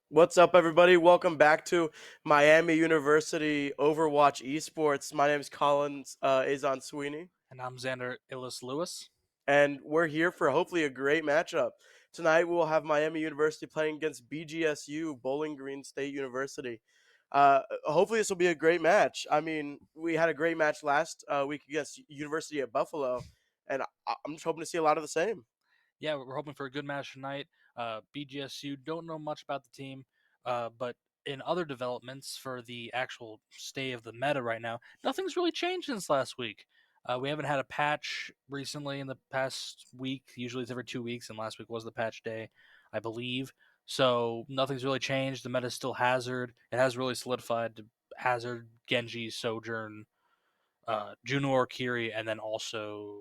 What's up, everybody? Welcome back to Miami University Overwatch Esports. My name is Collins Azon Sweeney, And I'm Xander Illis Lewis. and we're here for hopefully a great matchup. Tonight, we'll have Miami University playing against BGSU, Bowling Green State University. Hopefully, this will be a great match. I mean, we had a great match last week against University at Buffalo, and I'm just hoping to see a lot of the same. Yeah, we're hoping for a good match tonight. BGSU, don't know much about the team, but in other developments for the actual stay of the meta right now, nothing's really changed since last week. We haven't had a patch recently in the past week. Usually it's every 2 weeks, and last week was the patch day, I believe. So nothing's really changed. The meta is still Hazard. It has really solidified to Hazard, Genji, Sojourn, Junor, Kiri, and then also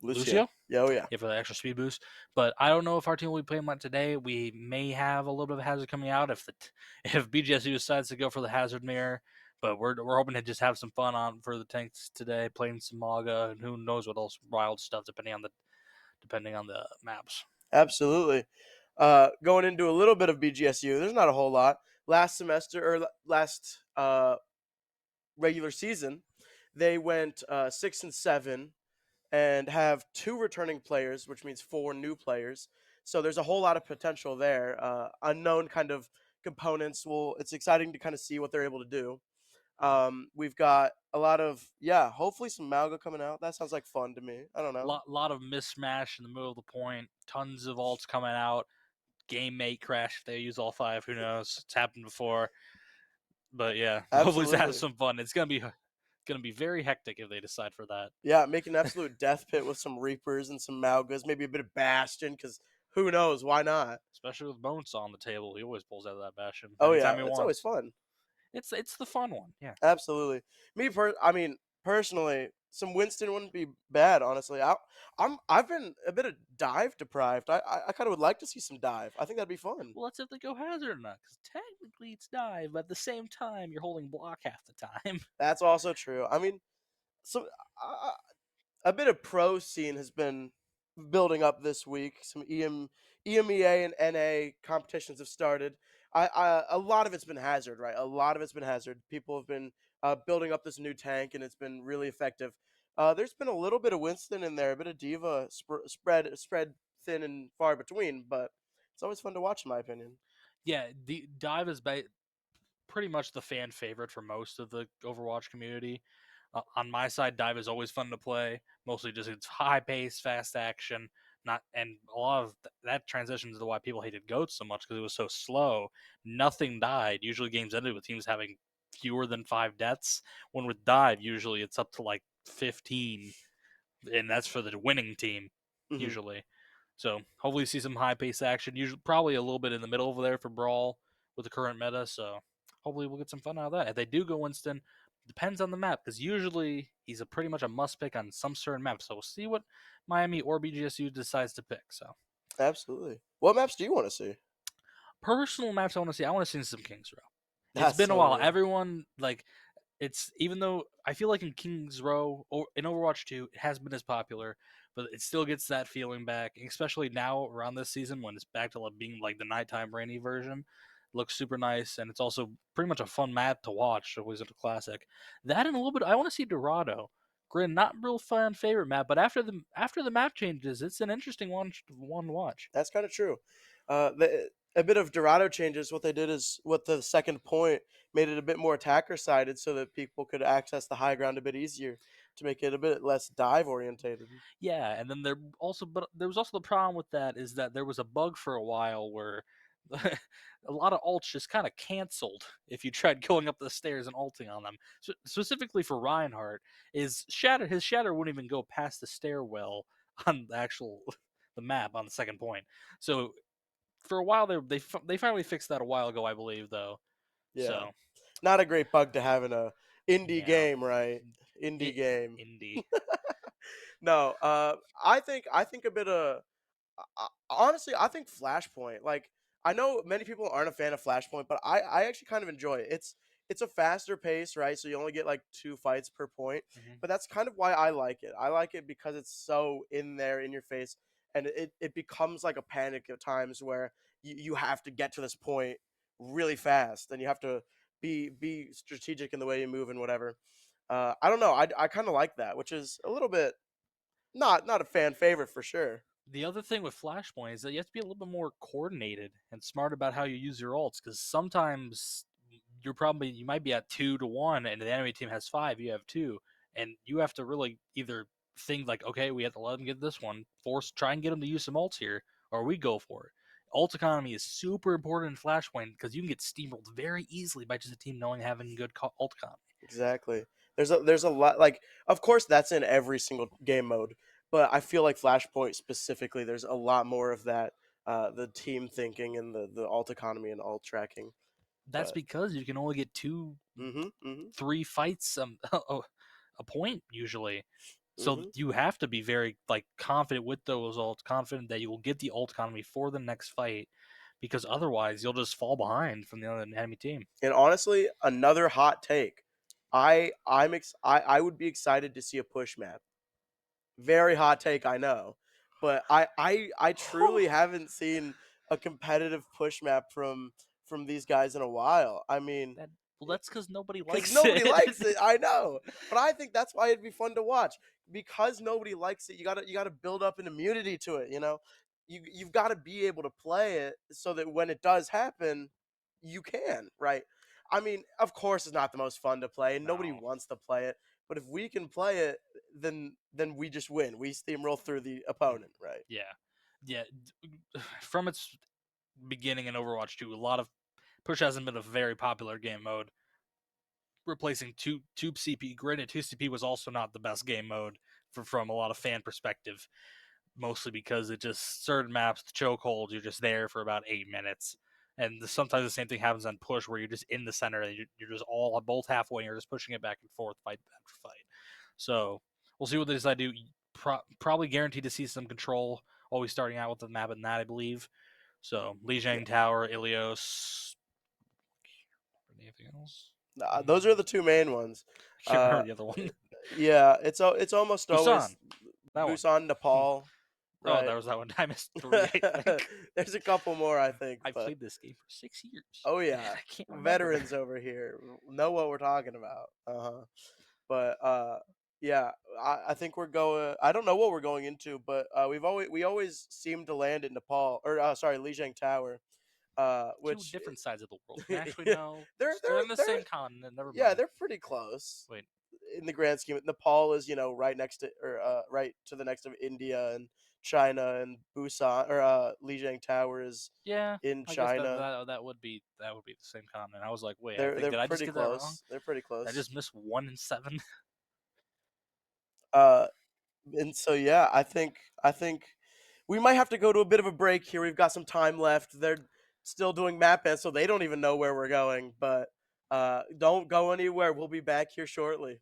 Lucio. Yeah, oh yeah. For the extra speed boost. But I don't know if our team will be playing much today. We may have a little bit of hazard coming out if BGSU decides to go for the hazard mirror. But we're hoping to just have some fun on for the tanks today, playing some Maga and who knows what else wild stuff depending on the maps. Absolutely. Going into a little bit of BGSU, there's not a whole lot. Last semester or last regular season, they went 6-7 and have 2 returning players, which means 4 new players. So there's a whole lot of potential there. Unknown kind of components. Well, it's exciting to kind of see what they're able to do. We've got a lot of hopefully some Malga coming out. That sounds like fun to me. I don't know. Lot of mismatch in the middle of the point. Tons of ults coming out. Game mate crash if they use all 5. Who knows? It's happened before. But yeah, hopefully to have some fun. It's gonna be very hectic if they decide for that. Yeah, make an absolute death pit with some Reapers and some Malgas, maybe a bit of Bastion, because who knows? Why not? Especially with Bonesaw on the table, he always pulls out of that Bastion Oh anytime yeah, he it's wants. always fun. It's the fun one, yeah. Absolutely. I mean, personally, some Winston wouldn't be bad. Honestly, I've been a bit of dive deprived. I kind of would like to see some dive. I think that'd be fun. Well, let's see if they go hazard or not, because technically it's dive, but at the same time, you're holding block half the time. That's also true. I mean, so a bit of pro scene has been building up this week. Some EMEA and NA competitions have started. A lot of it's been hazard, right? A lot of it's been hazard. People have been building up this new tank, and it's been really effective. There's been a little bit of Winston in there, a bit of Diva spread thin and far between, but it's always fun to watch, in my opinion. Yeah, the dive is pretty much the fan favorite for most of the Overwatch community. On my side, dive is always fun to play. Mostly just it's high pace, fast action. Not and a lot of that transitions to why people hated Goats so much because it was so slow. Nothing died. Usually, games ended with teams having fewer than 5 deaths. When with dive, usually it's up to like 15, and that's for the winning team Hmm. usually. So hopefully see some high pace action. Usually probably a little bit in the middle over there for Brawl with the current meta. So hopefully we'll get some fun out of that. If they do go Winston, depends on the map because usually he's a pretty much a must pick on some certain map. So we'll see what Miami or BGSU decides to pick. So Absolutely. What maps do you want to see? personal maps I want to see some Kings Row. It's That's been a so while. real. Everyone like it's even though I feel like in Kings Row or in Overwatch 2, it has been as popular, but it still gets that feeling back, especially now around this season when it's back to like being like the nighttime rainy version. Looks super nice, and it's also pretty much a fun map to watch. Always a classic. That and a little bit. I want to see Dorado. Grin, not real fan favorite map, but after the map changes, it's an interesting one to watch. That's kind of true. A bit of Dorado changes. What they did is what the second point made it a bit more attacker sided, so that people could access the high ground a bit easier to make it a bit less dive orientated. Yeah, and then but there was also the problem with that is that there was a bug for a while where a lot of ults just kind of canceled if you tried going up the stairs and ulting on them. Specifically for Reinhardt, his shatter wouldn't even go past the stairwell on the actual the map on the second point. So for a while they finally fixed that a while ago, I believe though. Yeah, So not a great bug to have in a indie yeah, game, right? Indie it game. indie. No, I think a bit of honestly, I think Flashpoint. Like, I know many people aren't a fan of Flashpoint, but I actually kind of enjoy it. It's a faster pace, right? So you only get like 2 fights per point, Mhm. but that's kind of why I like it. I like it because it's so in there, in your face, and it becomes like a panic at times where you have to get to this point really fast, and you have to be strategic in the way you move and whatever. I don't know. I kind of like that, which is a little bit not a fan favorite for sure. The other thing with Flashpoint is that you have to be a little bit more coordinated and smart about how you use your ults because sometimes you might be at 2 to 1 and the enemy team has five, you have two, and you have to really either think like, okay, we have to let them get this one, try and get them to use some ults here, or we go for it. Ult economy is super important in Flashpoint because you can get steamrolled very easily by just a team knowing having good ult economy. Exactly. There's a lot, like, of course that's in every single game mode, but I feel like Flashpoint specifically there's a lot more of that the team thinking and the alt economy and alt tracking. That's But because you can only get two, mhm. three fights a point usually. So Mhm. you have to be very like confident with those ults, confident that you will get the ult economy for the next fight, because otherwise you'll just fall behind from the other enemy team. And honestly, another hot take. I would be excited to see a push map. Very hot take, I know. But I truly haven't seen a competitive push map from these guys in a while. I mean, That well, that's because nobody because likes nobody it. likes it, I know. But I think that's why it'd be fun to watch. Because nobody likes it, you gotta build up an immunity to it, you know? You've gotta be able to play it so that when it does happen, you can, right? I mean, of course it's not the most fun to play, and nobody No, wants to play it. But if we can play it, then we just win. We steamroll through the opponent, right? yeah, yeah. From its beginning in Overwatch 2, a lot of push hasn't been a very popular game mode. Replacing two CP, granted, two CP was also not the best game mode from a lot of fan perspective, mostly because it just certain maps, the chokehold, you're just there for about 8 minutes. And sometimes the same thing happens on push where you're just in the center and you're just all both halfway and you're just pushing it back and forth, fight after fight. So we'll see what they decide to do. Probably guaranteed to see some control, always starting out with the map and that, I believe. So Yeah. Lijiang Tower, Ilios, anything else? Those are Mm, the two main ones. can't Uh, remember the other one. yeah, it's almost always Busan, that one. Busan, Nepal, Oh, right? there was that one. I missed three, I think. There's a couple more, I think, I but played this game for 6 years, oh and yeah, I can't remember. veterans over here know what we're talking about. But yeah, I think we're going. I don't know what we're going into, but we always seem to land in Nepal or sorry, Lijiang Tower, Two which different sides of the world. Actually, they're no. They're in the they're same continent. Never yeah, mind. they're pretty close Wait. in the grand scheme. Nepal is right next to or right to the next of India and China, and Busan or Lijiang Tower is Yeah, in I guess China. that would be the same continent. I was like, wait, I They're think they're did I just pretty get that wrong? close. They're pretty Did I close. just miss 1 in 7? Uh, and so yeah, I think we might have to go to a bit of a break here. We've got some time left. They're still doing map bans, so they don't even know where we're going. But don't go anywhere. We'll be back here shortly.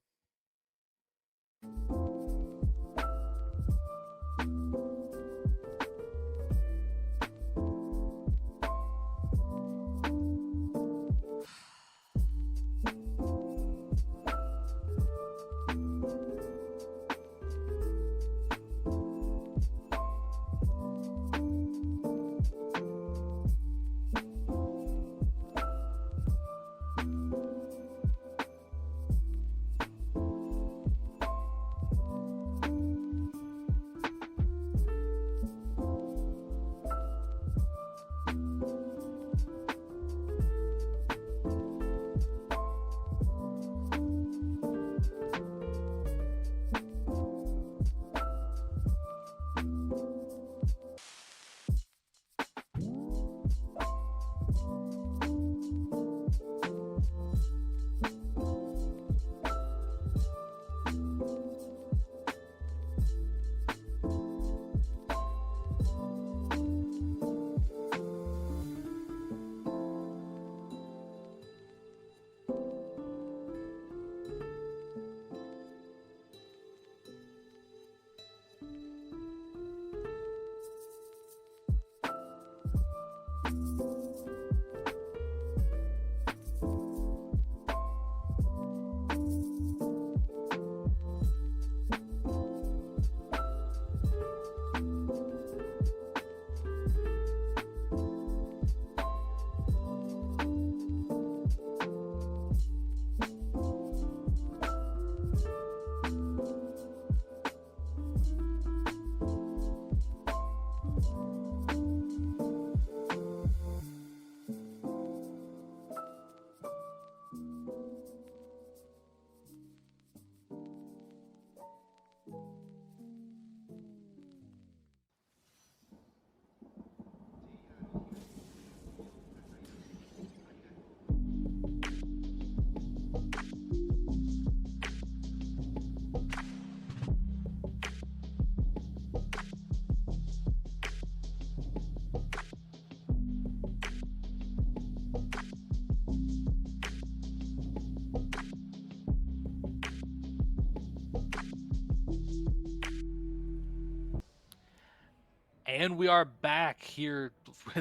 And we are back here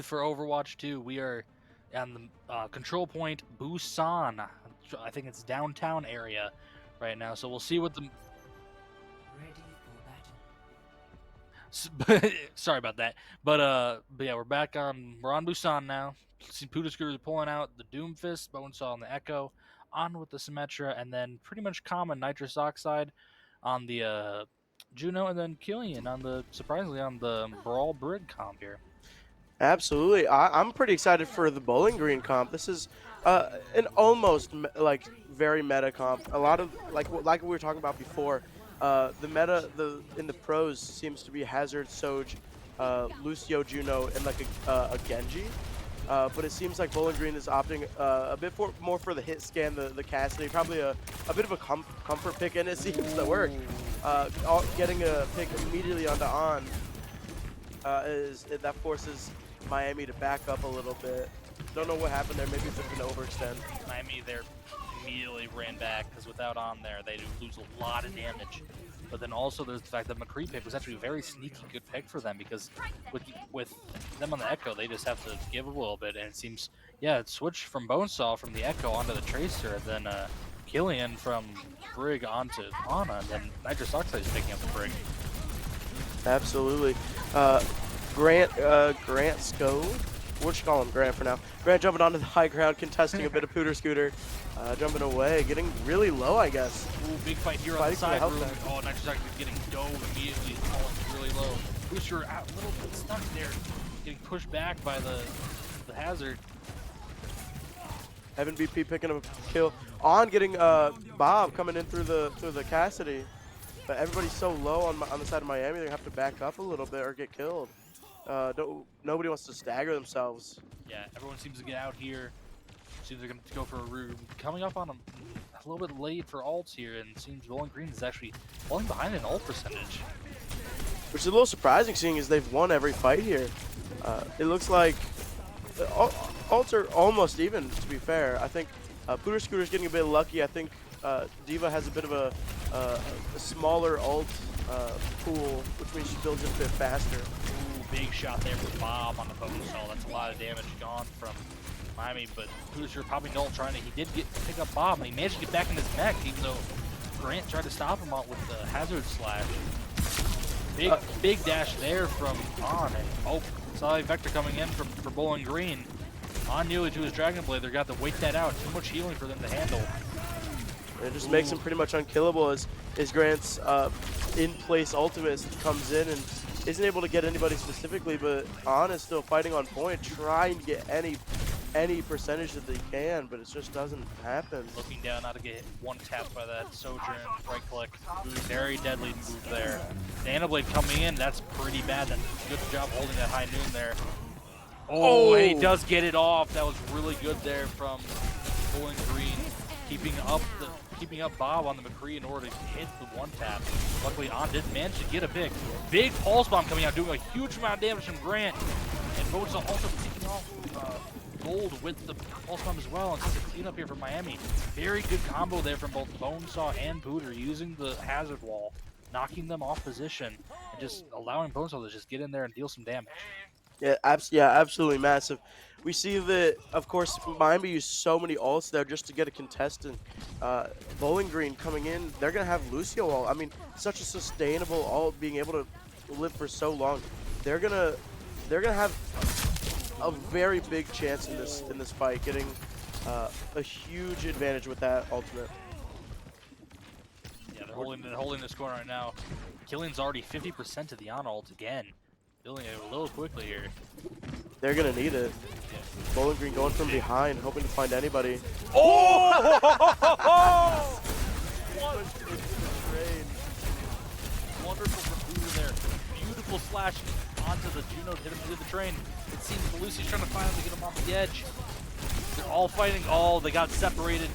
for Overwatch 2. We are on the control point Busan. I think it's downtown area right now. So we'll see what the... Sorry about that. But yeah, we're on Busan now. See Pootascooter is pulling out the Doomfist, Bonesaw on the Echo, on with the Symmetra, and then pretty much common Nitrous Oxide on the Juno, and then Killian on the, surprisingly, on the Brawl Brig comp here. Absolutely. I'm pretty excited for the Bowling Green comp. This is an almost like very meta comp. A lot of like we were talking about before. The meta in the pros seems to be Hazard, Soj, Lucio, Juno, and like a Genji. But it seems like Bowling Green is opting a bit more for the hit scan, the Cassidy, probably a bit of a comfort pick, and it seems to work. Getting a pick immediately onto On that forces Miami to back up a little bit. Don't know what happened there. Maybe it's just an overextend. Miami there immediately ran back because without On there, they lose a lot of damage. But then also there's the fact that McCree pick was actually a very sneaky good pick for them, because with them on the Echo, they just have to give a little bit, and it seems, yeah, it switched from Bonesaw from the Echo onto the Tracer, and then Killian from Brig onto Ana, and then Nitrous Oxide is picking up the Brig. Absolutely. Grant Sco, what you call him? Grant for now. Grant jumping onto the high ground, contesting a bit of Pootascooter. Jumping away, getting really low, I guess. Ooh, big fight here on the side room. Oh, Nitrous Oxide getting dove immediately, falling really low. Booster a little bit stuck there, getting pushed back by the Hazard. Evan BP picking up a kill. On getting Bob coming in through the Cassidy. But everybody's so low on the side of Miami, they have to back up a little bit or get killed. Nobody wants to stagger themselves. Yeah, everyone seems to get out here. Seems they're going to go for a room. Coming up on a little bit late for ults here, and it seems Bowling Green is actually falling behind in ult percentage. which is a little surprising seeing as they've won every fight here. It looks like ults are almost even, to be fair. I think Pooter Scooter's getting a bit lucky. I think Diva has a bit of a smaller ult pool, which means she builds it a bit faster. Ooh, big shot there from Bob on the bone saw. That's a lot of damage gone from Miami, but Pooter probably no trying to. He did pick up Bob, and he managed to get back in his mech, even though Grant tried to stop him out with the hazard slash. Big dash there from On, and oh, saw a Vector coming in for Bowling Green. On nearly to his Dragon Blade, they're got to wait that out. Too much healing for them to handle. It just makes him pretty much unkillable as Grant's in-place ultimate comes in and isn't able to get anybody specifically, but On is still fighting on point, trying to get any percentage that they can, but it just doesn't happen. Looking down, not to get one tap by that Sojourn right click. Very deadly move there. The Nanoblade coming in, that's pretty bad. That's good job holding that high noon there. Oh, and he does get it off. That was really good there from Bowling Green, keeping up Bob on the McCree in order to hit the one tap. Luckily, On did manage to get a big pulse bomb coming out, doing a huge amount of damage from Grant. And Bonesaw also picking off gold with the pulse bomb as well, and just a cleanup here from Miami. Very good combo there from both Bonesaw and Pooter, using the hazard wall, knocking them off position, and just allowing Bonesaw to just get in there and deal some damage. Yeah, absolutely massive. We see that, of course, Miami used so many ults there just to get a contestant. Bowling Green coming in, they're gonna have Lucio ult. I mean, such a sustainable ult, being able to live for so long. They're gonna have a very big chance in this fight, getting a huge advantage with that ultimate. Yeah, they're holding the score right now. Killing's already 50% of the on ult again. Building it a little quickly here. They're gonna need it. Yeah. Bowling Green going from behind, hoping to find anybody. Oh! Wonderful from Pooter there. Beautiful slash onto the Juno to hit him through the train. It seems Lucy's trying to finally get him off the edge. They're all fighting. Oh, they got separated.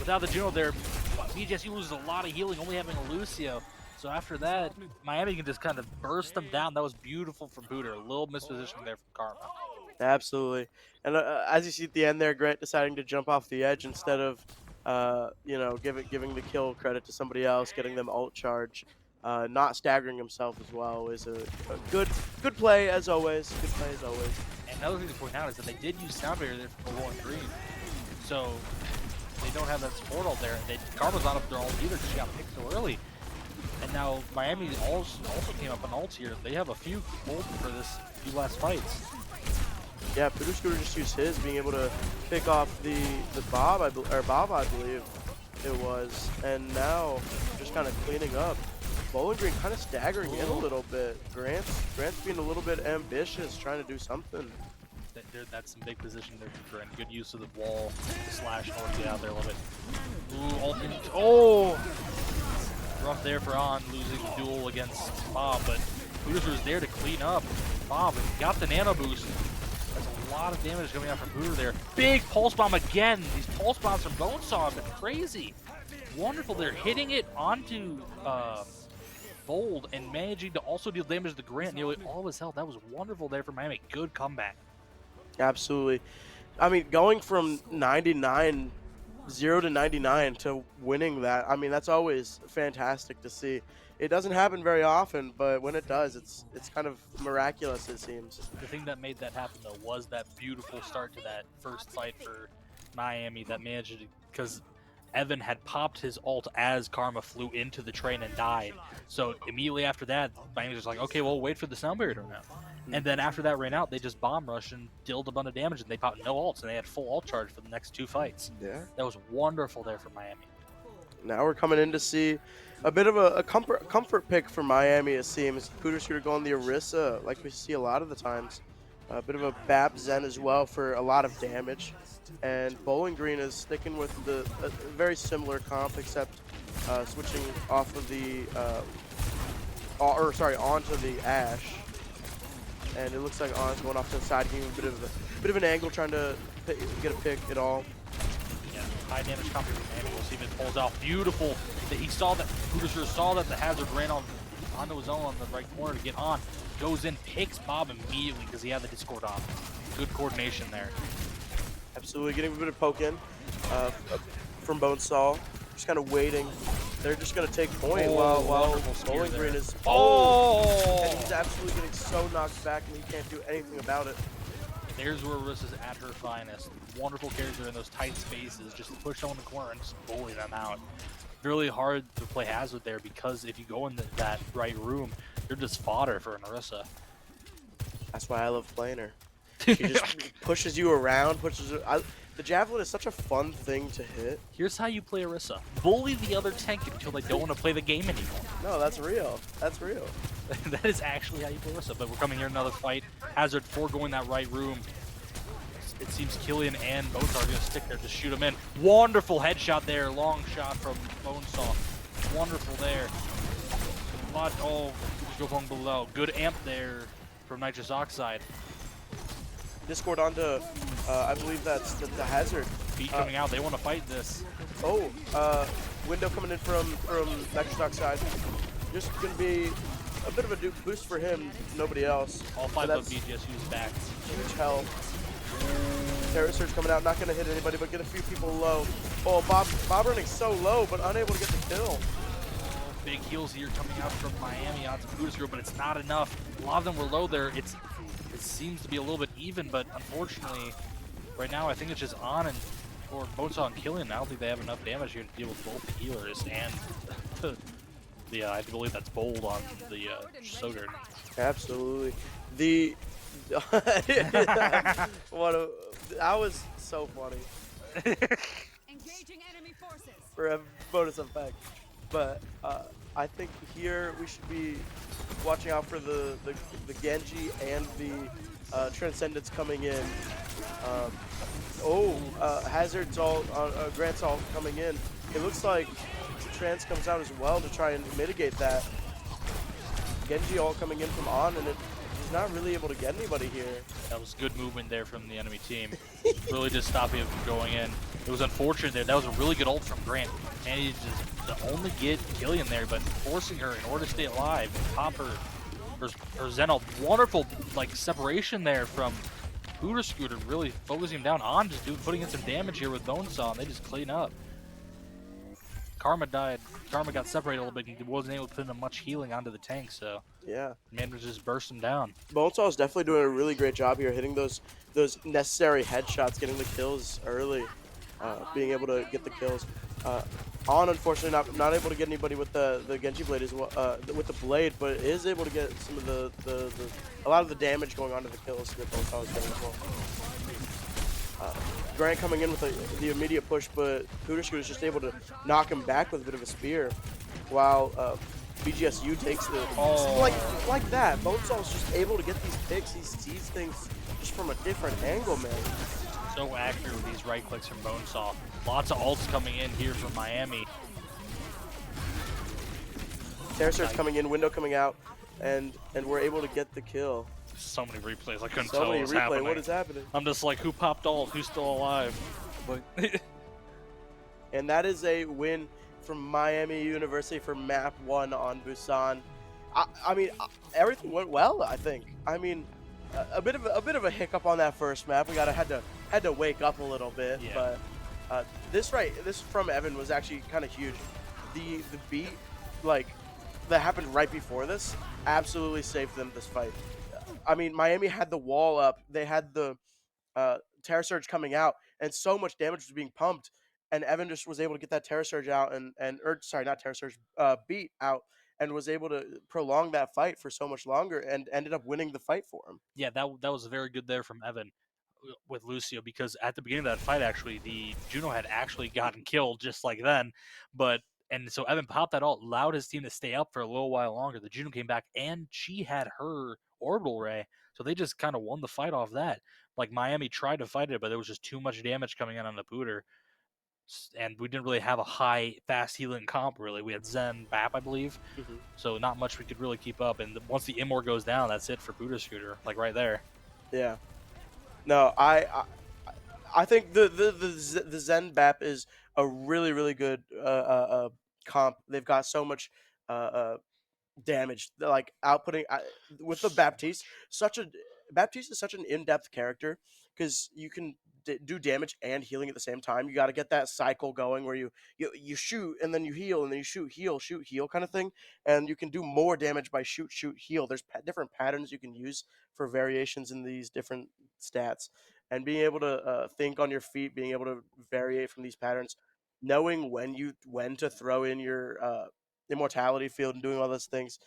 Without the Juno there, BGSU loses a lot of healing, only having a Lucio. So after that, Miami can just kind of burst them down. That was beautiful from Pooter. A little misposition there from Karma. Absolutely. And as you see at the end there, Grant deciding to jump off the edge instead of, giving the kill credit to somebody else, getting them ult charge, not staggering himself as well is a good play as always. Good play as always. And another thing to point out is that they did use sound barrier there for Bowling Green. So they don't have that support ult there. Karma's not up their ult either because she got picked so early. And now Miami also came up on ults here. They have a few gold for this few last fights. Yeah, Pooter Scooter just used his, being able to pick off the Bob, I believe it was. And now just kind of cleaning up. Bowling Green kind of staggering in a little bit. Grant's being a little bit ambitious, trying to do something. That's some big position there for Grant. Good use of the wall to slash in order to get out there a little bit. Ooh, oh! Rough there for On, losing the duel against Bob, but Pooter was there to clean up Bob and got the nano boost. That's a lot of damage coming out from Pooter there. Big pulse bomb again. These pulse bombs from Bonesaw have been crazy. Wonderful. They're hitting it onto Bold and managing to also deal damage to Grant nearly all of his health. That was wonderful there for Miami. Good comeback. Absolutely. I mean, going from 0 to 99 to winning that, I mean, that's always fantastic to see. It doesn't happen very often, but when it does, it's kind of miraculous, it seems. The thing that made that happen, though, was that beautiful start to that first fight for Miami that managed to, because Evan had popped his ult as Karma flew into the train and died. So immediately after that, Miami was like, okay, well, wait for the sound barrier to run out. And then after that ran out, they just bomb rushed and dealt a bunch of damage, and they popped no ults, and they had full ult charge for the next two fights. Yeah. That was wonderful there for Miami. Now we're coming in to see a bit of a comfort pick for Miami, it seems. Pooter Scooter going the Orisa, like we see a lot of the times. A bit of a Bab Zen as well for a lot of damage. And Bowling Green is sticking with a very similar comp, except switching off of the, onto the Ashe. And it looks like On's going off to the side, giving a bit of an angle, trying to get a pick at all. Yeah, high damage comp from Miami. We'll see if it pulls out. Beautiful. He saw that Pooter saw that the hazard ran on onto his own on the right corner to get on. Goes in, picks Bob immediately because he had the Discord on. Good coordination there. Absolutely, getting a bit of poke in from Bonesaw. Just kind of waiting. They're just gonna take point while Wonderful spear Bowling there. Green is and Oh! he's absolutely getting so knocked back, and he can't do anything about it. There's where Arissa's at her finest. Wonderful character in those tight spaces. Just push on the corner and just bully them out. Really hard to play Hazard there because if you go in that right room, you're just fodder for an Arissa. That's why I love playing her. She just pushes you around, the javelin is such a fun thing to hit. Here's how you play Arissa. Bully the other tank until they don't want to play the game anymore. No, that's real. That's real. That is actually how you play Arissa. But we're coming here another fight. Hazard foregoing that right room. It seems Killian and Bonesaw are going to stick there to shoot him in. Wonderful headshot there. Long shot from Bonesaw. Wonderful there. But, oh, go from below. Good amp there from Nitrous Oxide. Discord onto, I believe that's the Hazard. Beat coming out. They want to fight this. Oh, window coming in from Nitrous Oxide. Just going to be a bit of a boost for him, nobody else. All five of BGSU's back. Huge help. Terror Surge coming out, not going to hit anybody, but get a few people low. Oh, Bob running so low, but unable to get the kill. Big heals here coming out from Miami onto Buddha's group, but it's not enough. A lot of them were low there. It seems to be a little bit even, but unfortunately, right now I think it's just on and for Bonesaw and Killian. I don't think they have enough damage here to deal with both the healers and I believe that's bold on the Sogard. Absolutely. That was so funny. Engaging enemy forces. For a bonus effect. But I think here we should be watching out for the Genji and the Transcendence coming in. Hazard's all Grant's all coming in. It looks like Trans comes out as well to try and mitigate that. Genji all coming in from on, and he's not really able to get anybody here. That was good movement there from the enemy team. Really just stopping him from going in. It was unfortunate there. That was a really good ult from Grant. And he just to only get Killian there, but forcing her in order to stay alive and pop her Zen. Wonderful like separation there from Hooter Scooter, really focusing him down on just putting in some damage here with Bonesaw, and they just clean up. Karma died. Karma got separated a little bit and wasn't able to put in much healing onto the tank, so yeah, man was just burst him down. Bonesaw is definitely doing a really great job here, hitting those necessary headshots, getting the kills early, being able to get the kills. On unfortunately not able to get anybody with the Genji blade as well, with the blade, but is able to get some of a lot of the damage going on to the kills that Bonesaw is getting as well. Grant coming in with the immediate push, but Hooter is just able to knock him back with a bit of a spear, while BGSU takes the like that. Bonesaw is just able to get these picks. He sees things just from a different angle, man. So accurate with these right clicks from Bonesaw. Lots of ults coming in here from Miami. Terror Surge coming in, window coming out, and we're able to get the kill. So many replays. I couldn't So tell many what was replay. happening. What is happening? I'm just like, who popped ult? Who's still alive? But And that is a win from Miami University for map 1 on Busan. I mean, everything went well, I think. I mean, a bit of a hiccup on that first map. We had to wake up a little bit, yeah. But this from Evan was actually kind of huge. The beat like that happened right before this absolutely saved them this fight. I mean, Miami had the wall up. They had the Terror Surge coming out, and so much damage was being pumped. And Evan just was able to get that Terror Surge out, not Terror Surge, beat out, and was able to prolong that fight for so much longer, and ended up winning the fight for him. Yeah, that was very good there from Evan with Lucio, because at the beginning of that fight, actually, the Juno had actually gotten killed just like then, and so Evan popped that ult, allowed his team to stay up for a little while longer. The Juno came back, and she had her orbital ray, so they just kind of won the fight off that. Like, Miami tried to fight it, but there was just too much damage coming in on the Pooter, and we didn't really have a high, fast healing comp, really. We had Zen, Bap, I believe, so not much we could really keep up, and once the Immor goes down, that's it for Pooter Scooter, like right there. Yeah. No, I think the Zen Bap is a really good comp. They've got so much damage. Like outputting with the Baptiste, Baptiste is such an in-depth character because you can do damage and healing at the same time. You got to get that cycle going where you shoot and then you heal and then you shoot heal kind of thing, and you can do more damage by shoot heal. There's different patterns you can use for variations in these different stats, and being able to think on your feet, being able to variate from these patterns, knowing when to throw in your immortality field and doing all those things.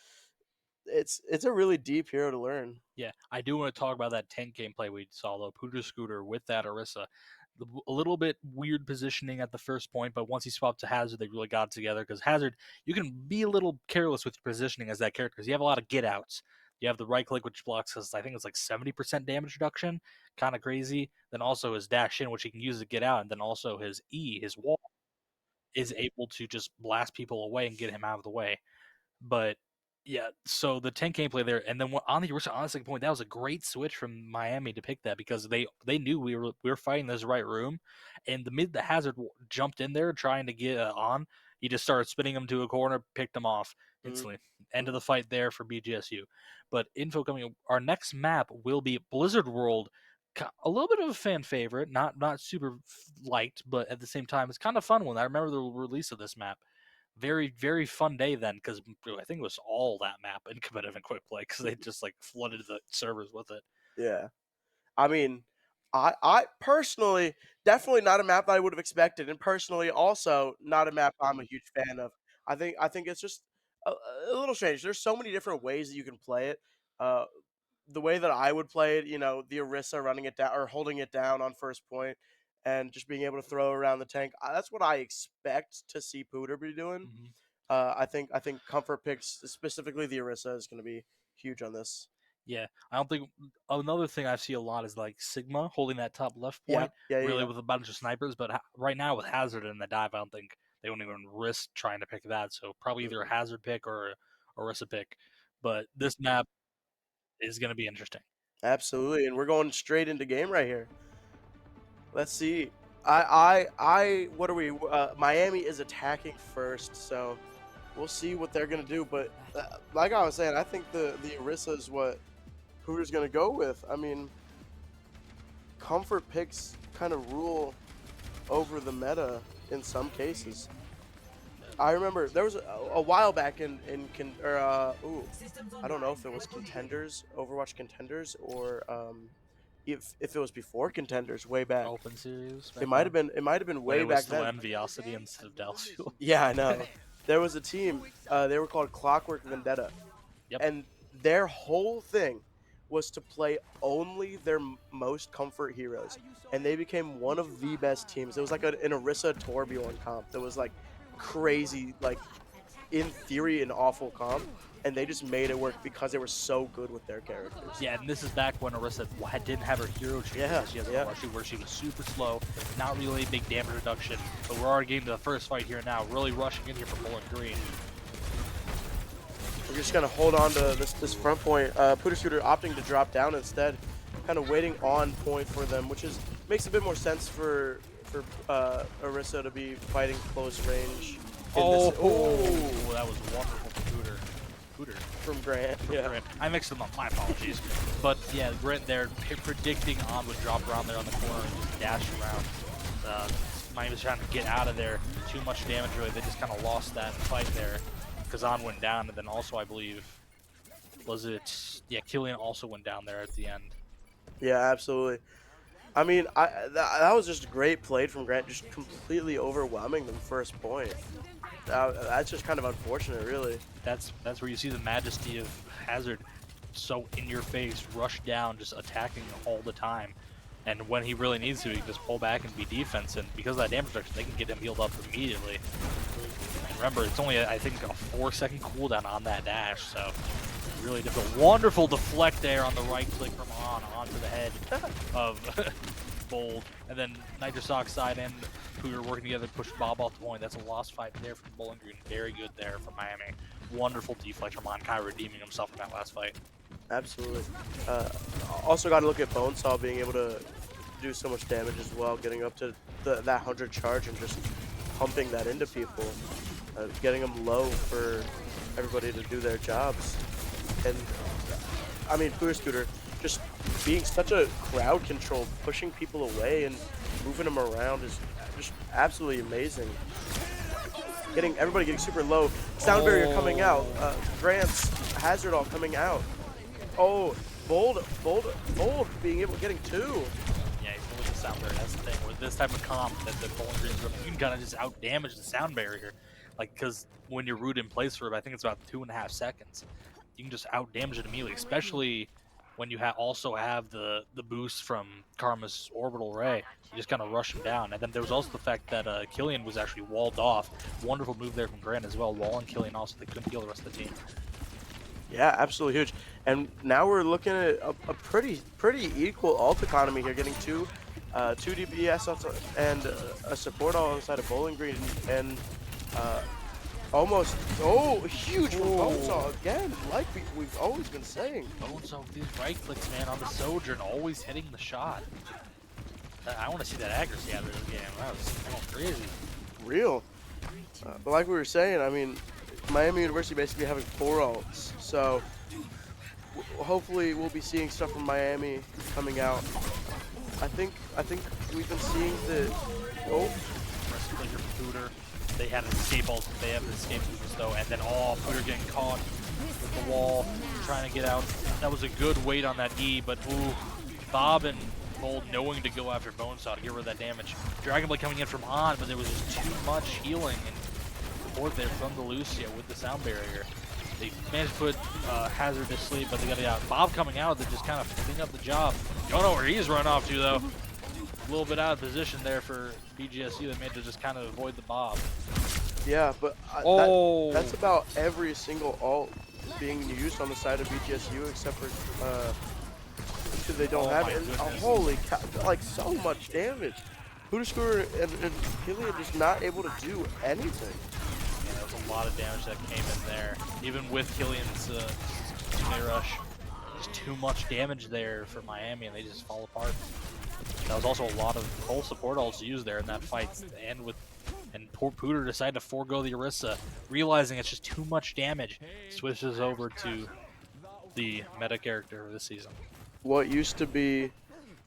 It's a really deep hero to learn. Yeah, I do want to talk about that tank gameplay we saw though. Pooter Scooter with that Orisa. A little bit weird positioning at the first point, but once he swapped to Hazard, they really got it together. Because Hazard, you can be a little careless with your positioning as that character because you have a lot of get outs. You have the right click, which blocks us, I think it's like 70% damage reduction, kind of crazy. Then also his dash in, which he can use to get out, and then also his E, his wall, is able to just blast people away and get him out of the way. But yeah, so the 10 gameplay there, and then on the original on the second point, that was a great switch from Miami to pick that because they knew we were fighting this right room, and the mid the Hazard jumped in there trying to get on. He just started spinning him to a corner, picked him off Mhm. instantly. End of the fight there for BGSU. But info coming, our next map will be Blizzard World. A little bit of a fan favorite, not super liked, but at the same time, it's kind of fun one. I remember the release of this map. Very, very fun day then because I think it was all that map in competitive and quick play because they just like flooded the servers with it. Yeah. I mean, I personally definitely not a map that I would have expected, and personally also not a map I'm a huge fan of. I think it's just a little strange. There's so many different ways that you can play it. Uh, the way that I would play it, the Orisa running it down or holding it down on first point, and just being able to throw around the tank. That's what I expect to see Pooter be doing. Hmm. I think comfort picks, specifically the Orisa, is going to be huge on this. Yeah, I don't think another thing I see a lot is like Sigma holding that top left Yeah, point, yeah, yeah, really yeah. with a bunch of snipers. But right now with Hazard in the dive, I don't think they won't even risk trying to pick that. So probably either a Mhm. Hazard pick or a Orisa pick. But this map is going to be interesting. Absolutely, and we're going straight into game right here. Let's see. I. What are we? Miami is attacking first, so we'll see what they're gonna do. But like I was saying, I think the Orisa is what Hooter's gonna go with. I mean, comfort picks kind of rule over the meta in some cases. I remember there was a while back I don't know if it was contenders, Overwatch contenders, or if it was before contenders, way back. Open series It back might have then been it might have been when way it was back still then. Enviosity instead of Dalfuel. Yeah, I know. There was a team. They were called Clockwork Vendetta, Yep. and their whole thing was to play only their most comfort heroes, and they became one of the best teams. It was like an Orisa Torbjorn comp that was like crazy, like in theory an awful comp, and they just made it work because they were so good with their characters. Yeah, and this is back when Orisa didn't have her hero tree Yeah, because she has yeah. Varsity where she was super slow, not really big damage reduction. But we're already getting to the first fight here now, really rushing in here from Bowling Green. We're just gonna hold on to this front point. Pooter Scooter opting to drop down instead, kind of waiting on point for them, which makes a bit more sense for Orisa to be fighting close range. Oh, Oh, that was wonderful from Cooter. from Grant. Yeah. Grant. I mixed them up, my apologies. But yeah, Grant there predicting On would drop around there on the corner and just dash around. Miami was trying to get out of there. Too much damage really. They just kind of lost that fight there. Kazan went down, and then also I believe Killian also went down there at the end. Yeah, absolutely. I mean, that was just great played from Grant, just completely overwhelming them first point. That's just kind of unfortunate, really. That's where you see the majesty of Hazard, so in your face, rush down, just attacking all the time. And when he really needs to, he can just pull back and be defense. And because of that damage reduction, they can get him healed up immediately. And remember, it's only, I think, a 4-second cooldown on that dash, so really difficult. Wonderful deflect there on the right click from onto the head of Bold. And then Nitrous Oxide and Pooter working together to push Bob off the point. That's a lost fight there from Bowling Green. Very good there from Miami. Wonderful deflect from Kai redeeming himself in that last fight. Absolutely. Also got to look at Bonesaw being able to do so much damage as well, getting up to that 100 charge and just pumping that into people, getting them low for everybody to do their jobs. And I mean, Booter Scooter just being such a crowd control, pushing people away and moving them around is just absolutely amazing. Everybody getting super low. Sound barrier coming out. Grant's hazard all coming out. Oh, bold being able getting 2. Yeah, he's with the sound barrier. That's the thing with this type of comp that the Bowling Green's room, you can kind of just out damage the sound barrier. Like, because when you're root in place for, I think it's about 2.5 seconds, you can just out damage it immediately, especially when you also have the boost from Karma's orbital ray. You just kind of rush him down. And then there was also the fact that Killian was actually walled off. Wonderful move there from Grant as well. Walling Killian also, they couldn't heal the rest of the team. Yeah, absolutely huge. And now we're looking at a pretty equal ult economy here, getting two DPS and a support all inside of Bowling Green, and almost huge from Bonesaw again, like we've always been saying. Bonesaw with these right clicks, man, on the Sojourn, always hitting the shot. I want to see that accuracy out of this game. That was crazy. Real. But like we were saying, I mean, Miami University basically having 4 ults, so hopefully we'll be seeing stuff from Miami coming out. I think we've been seeing the Rest player Pooter. They had an escape ult. They have an escape movements though, and then Pooter getting caught with the wall, trying to get out. That was a good weight on that E, but ooh, Bob and Bold knowing to go after Bonesaw to get rid of that damage. Dragon Blade coming in from On, but there was just too much healing and support there from the Lucio with the sound barrier. They managed to put Hazard to sleep, but they got it out. Bob coming out, they're just kind of picking up the job. Don't know where he's run off to though. A little bit out of position there for BGSU. They managed to just kind of avoid the Bob. Yeah, but that's about every single ult being used on the side of BGSU, except for because they don't have it. And, holy cow, like so much damage. Booter Scooter and Killian just not able to do anything. Yeah, there was a lot of damage that came in there. Even with Killian's teammate rush, just too much damage there for Miami, and they just fall apart. That was also a lot of whole support ults used there in that fight, and poor Pooter decided to forego the Orisa, realizing it's just too much damage. Switches over to the meta character this season. What used to be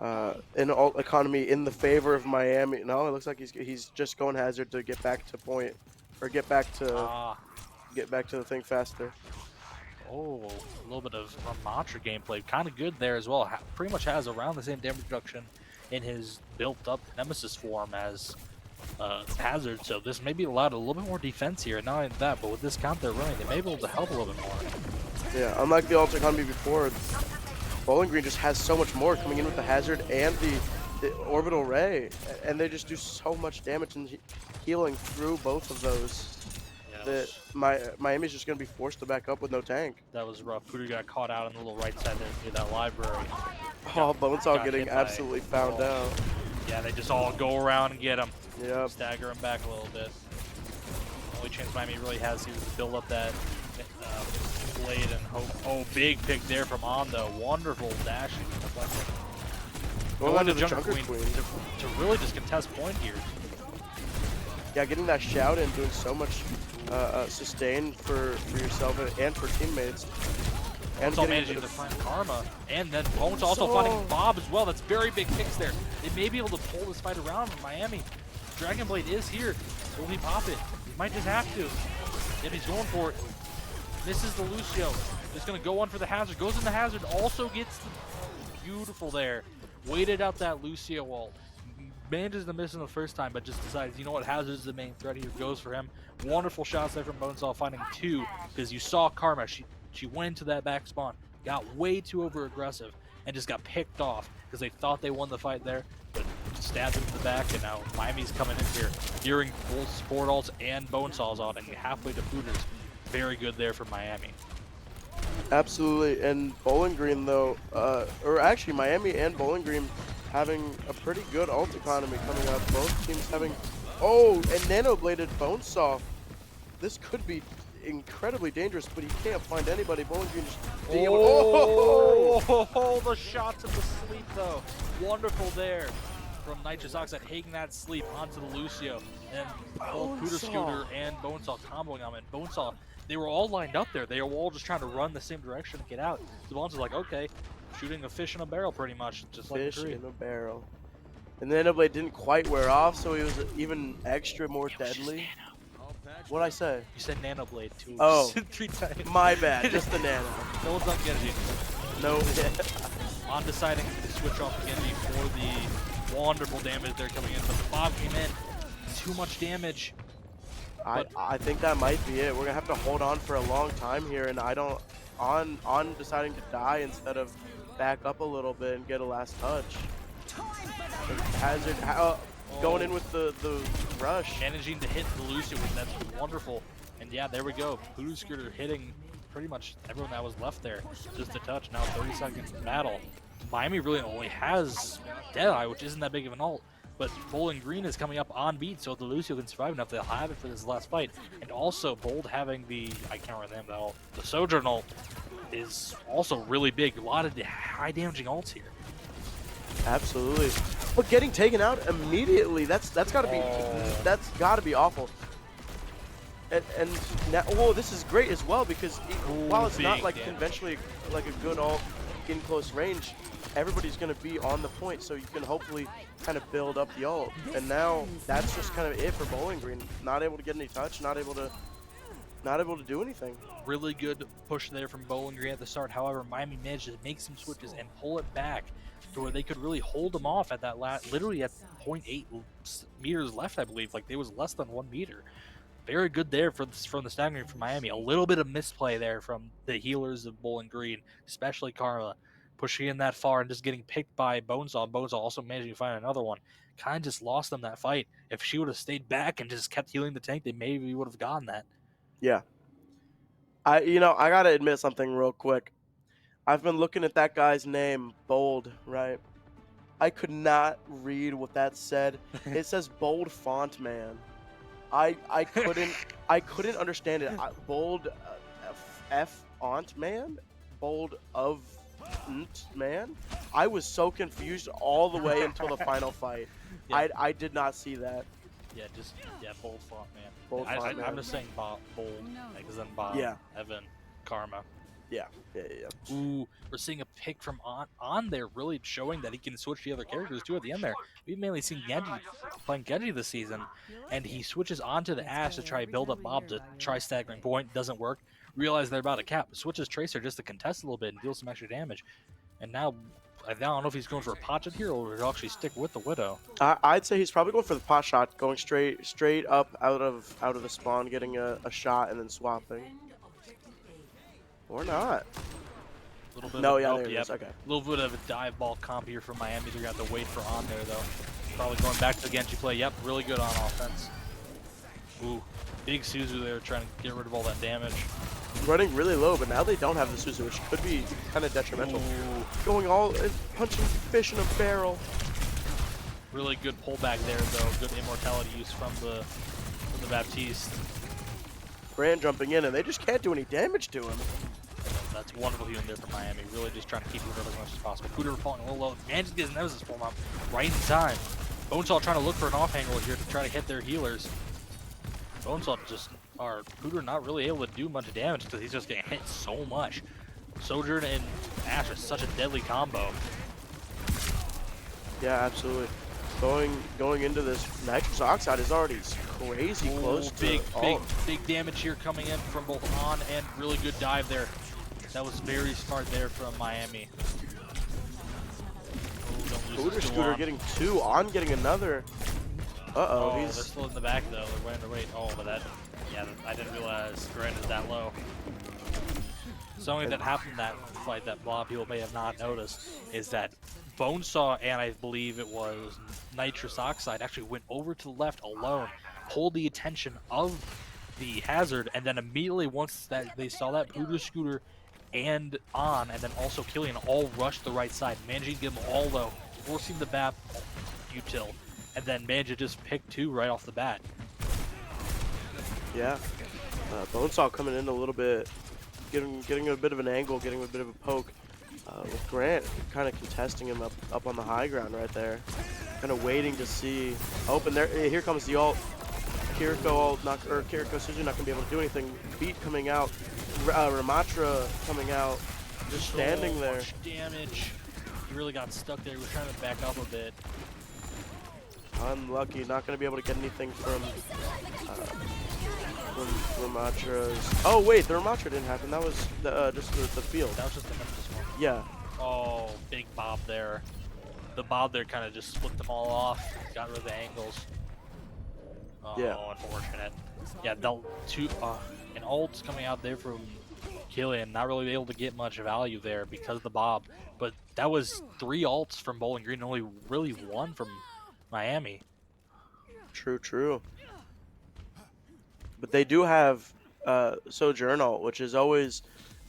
an ult economy in the favor of Miami, no, it looks like he's just going Hazard to get back to point, or get back to the thing faster. Oh, a little bit of Mantra gameplay, kind of good there as well. Pretty much has around the same damage reduction in his built-up Nemesis form as Hazard, so this may be allowed a little bit more defense here. And not only that, but with this count they're running, they may be able to help a little bit more. Yeah, unlike the ult economy before, Bowling Green just has so much more coming in with the Hazard and the orbital ray, and they just do so much damage and healing through both of those. That Miami's just going to be forced to back up with no tank. That was rough. Pooter got caught out on the little right side there near that library. Bonesaw getting absolutely found out. Yeah, they just all go around and get him. Yep. Stagger him back a little bit. Only chance Miami really has here is to build up that blade and hope. Oh, big pick there from Ando. Wonderful dashing. Going to to Junker Queen to really just contest point here. Yeah, getting that shout in, doing so much sustain for yourself and for teammates. And also managing to find Karma, and then Bones also finding Bob as well. That's very big picks there. They may be able to pull this fight around from Miami. Dragon Blade is here. Will he pop it? He might just have to. If he's going for it. Misses the Lucio. Just going to go on for the Hazard. Goes in the Hazard. Also gets the beautiful there. Waited out that Lucio ult. Manages to miss him the first time, but just decides, you know what, Hazard is the main threat here. Goes for him. Wonderful shots there from Bonesaw, finding 2, because you saw Karma. She went into that back spawn, got way too over aggressive, and just got picked off because they thought they won the fight there, but stabbed him in the back, and now Miami's coming in here, gearing both support ults and Bonesaw's on, and halfway to Pooters. Very good there for Miami. Absolutely, and Bowling Green though, or actually Miami and Bowling Green having a pretty good ult economy coming up. Both teams having, and nano-bladed Bonesaw. This could be incredibly dangerous, but he can't find anybody. Bowling Green just being able to, the shots of the sleep though. Wonderful there from Nitrous Oxide, taking that sleep onto the Lucio. And both Pooter Scooter and Bonesaw comboing on it. Bonesaw they were all lined up there. They were all just trying to run the same direction and get out. The Bones was like, okay, shooting a fish in a barrel pretty much, just like Fish the tree. in a barrel. And the Nanoblade didn't quite wear off, so he was even extra more deadly. What'd I say? You said Nanoblade too. Oh. 3 times. My bad, just the Nano. No one's on Genji. No. On deciding to switch off Genji for the wonderful damage they're coming in, but the Bob came in. Too much damage. I think that might be it. We're gonna have to hold on for a long time here, and I don't on deciding to die instead of back up a little bit and get a last touch. Hazard going in with the rush. Managing to hit the Lucio, that's wonderful. And yeah, there we go. Voodoo Scooter hitting pretty much everyone that was left there. Just a touch. Now 30 seconds in battle. Miami really only has Deadeye, which isn't that big of an ult. But Bowling Green is coming up on beat, so the Lucio can survive enough. They'll have it for this last fight. And also, Bold having the, I can't remember the name of the ult, the Sojourn ult is also really big. A lot of high damaging ults here. Absolutely. But getting taken out immediately, that's gotta be awful. And now, whoa, this is great as well because while it's not like conventionally like a good ult in close range, everybody's gonna be on the point, so you can hopefully kind of build up the ult. And now that's just kind of it for Bowling Green. Not able to get any touch, not able to do anything. Really good push there from Bowling Green at the start. However, Miami managed to make some switches and pull it back to where they could really hold them off at that literally at 0.8 meters left, I believe. Like, there was less than 1 meter. Very good there from the staggering from Miami. A little bit of misplay there from the healers of Bowling Green, especially Karma, pushing in that far and just getting picked by Bonesaw. Bonesaw also managing to find another one. Kind of just lost them that fight. If she would have stayed back and just kept healing the tank, they maybe would have gotten that. Yeah. I gotta admit something real quick. I've been looking at that guy's name, Bold, right? I could not read what that said. It says Bold Font Man. I couldn't understand it. Bold F Font Man? Bold of Man? I was so confused all the way until the final fight. Yeah. I did not see that. Yeah, Bold Font Man. Bold Font Man. I'm just saying Bold, because then Bob, Evan, Karma. Yeah. Ooh, we're seeing a pick from on there, really showing that he can switch the other characters too at the end there. We've mainly seen Genji playing Genji this season, and he switches onto the Ashe to try build up Bob to try staggering point. Doesn't work. Realize they're about to cap. Switches Tracer just to contest a little bit and deal some extra damage. And now, I don't know if he's going for a pot shot here or he'll actually stick with the Widow. I'd say he's probably going for the pot shot, going straight up out of the spawn, getting a shot and then swapping. Or not. A little bit no, of yeah, there it is. Okay. A little bit of a dive ball comp here from Miami. They're going to have to wait for on there, though. Probably going back to the Genji play. Yep, really good on offense. Ooh, big Suzu there trying to get rid of all that damage. Running really low, but now they don't have the Suzu, which could be kind of detrimental. Ooh. Going all and punching fish in a barrel. Really good pullback there, though. Good immortality use from the Baptiste. Brand jumping in, and they just can't do any damage to him. That's wonderful healing there for Miami. Really just trying to keep Hooter as much as possible. Hooter falling a little low. Man just gets his Nemesis form up right in time. Bonesaw trying to look for an off angle here to try to hit their healers. Bonesaw Hooter not really able to do much damage because he's just getting hit so much. Sojourn and Ashe is such a deadly combo. Yeah, absolutely. Going into this, nitrous oxide is already crazy close to big damage here coming in from both on and really good dive there. That was very smart there from Miami. Hooter Scooter getting 2, on getting another. Oh, they're still in the back though. They're running to wait. Oh, but I didn't realize Grand is that low. Something that happened in that fight that a lot of people may have not noticed is that Bonesaw and I believe it was Nitrous Oxide actually went over to the left alone, pulled the attention of the Hazard, and then immediately once that they saw that, Voodoo Scooter and On, and then also Killian all rushed the right side, managing to get them all low, forcing the BAP util, and then managed to just pick 2 right off the bat. Yeah, Bonesaw coming in a little bit, getting a bit of an angle, getting a bit of a poke. With Grant kind of contesting him up on the high ground right there. Kind of waiting to see. Oh, and there, here comes the ult. Kiriko Suzu not gonna be able to do anything. Beat coming out, Ramatra coming out, just standing there. Much damage. He really got stuck there. He was trying to back up a bit. Unlucky, not gonna be able to get anything from Ramatra's. Oh wait, the Ramatra didn't happen. That was just the field. That was just the Memphis one. Yeah. Oh, big bob there. The bob there kind of just split them all off. Got rid of the angles. Oh, Yeah. unfortunate. Yeah, an ult's coming out there from Killian. Not really able to get much value there because of the bob. But that was 3 ults from Bowling Green, only really 1 from Miami. True. But they do have Sojourn ult, which is always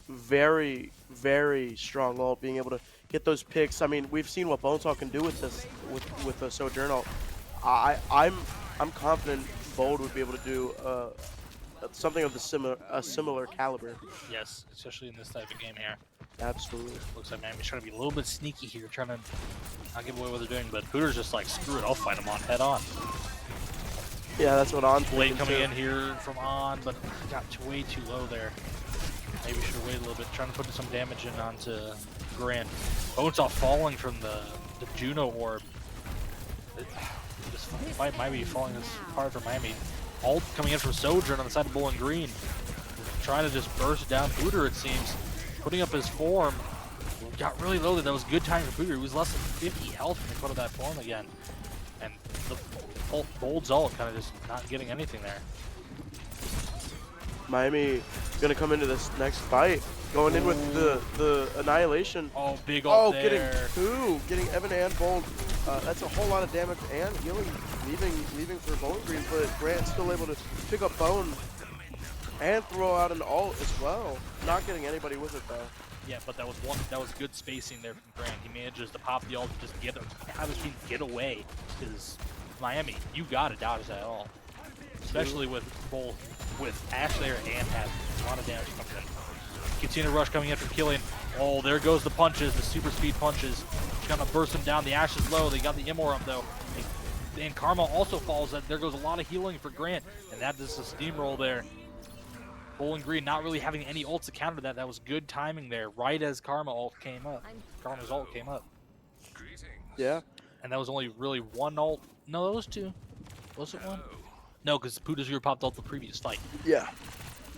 very, very strong ult, being able to get those picks. I mean, we've seen what Bonesaw can do with this, with the Sojourn ult. I'm confident Bold would be able to do something of a similar caliber. Yes, especially in this type of game here. Absolutely. Looks like Miami's trying to be a little bit sneaky here, trying to not give away what they're doing, but Hooter's just like, screw it, I'll fight him on head on. Yeah, that's what On's Blade thinking coming too. in here from On, but got way too low there. Maybe should have waited a little bit, trying to put some damage in onto Grant. Bonesaw falling from the Juno orb. This fight might be falling hard for Miami. Ult coming in from Sojourn on the side of Bowling Green. Trying to just burst down Hooter, it seems. Putting up his form. Got really low there. That was good timing for Hooter. He was less than 50 health when he put up that form again. And the Bold's ult kind of just not getting anything there. Miami gonna come into this next fight, going in with the Annihilation. Oh, big ult there. Getting Evan and Bold. That's a whole lot of damage and healing, leaving for Bowling Green, but Grant's still able to pick up Bone and throw out an ult as well. Not getting anybody with it though. Yeah, but that was good spacing there from Grant. He manages to pop the ult and just have his team get away. Because Miami, you gotta dodge that ult. Especially with Ash there and Pat. A lot of damage coming in. Katina Rush coming in from Killian. Oh, there goes the punches, the super speed punches. She's gonna burst him down. The Ash is low. They got the Immor up though. And Karma also falls. There goes a lot of healing for Grant. And that is a steamroll there. Bowling Green not really having any ults to counter that. That was good timing there, right as Karma's ult came up. Yeah. And that was only really 1 ult. No, that was 2. Was it 1? No, because Pudazur popped ult the previous fight. Yeah.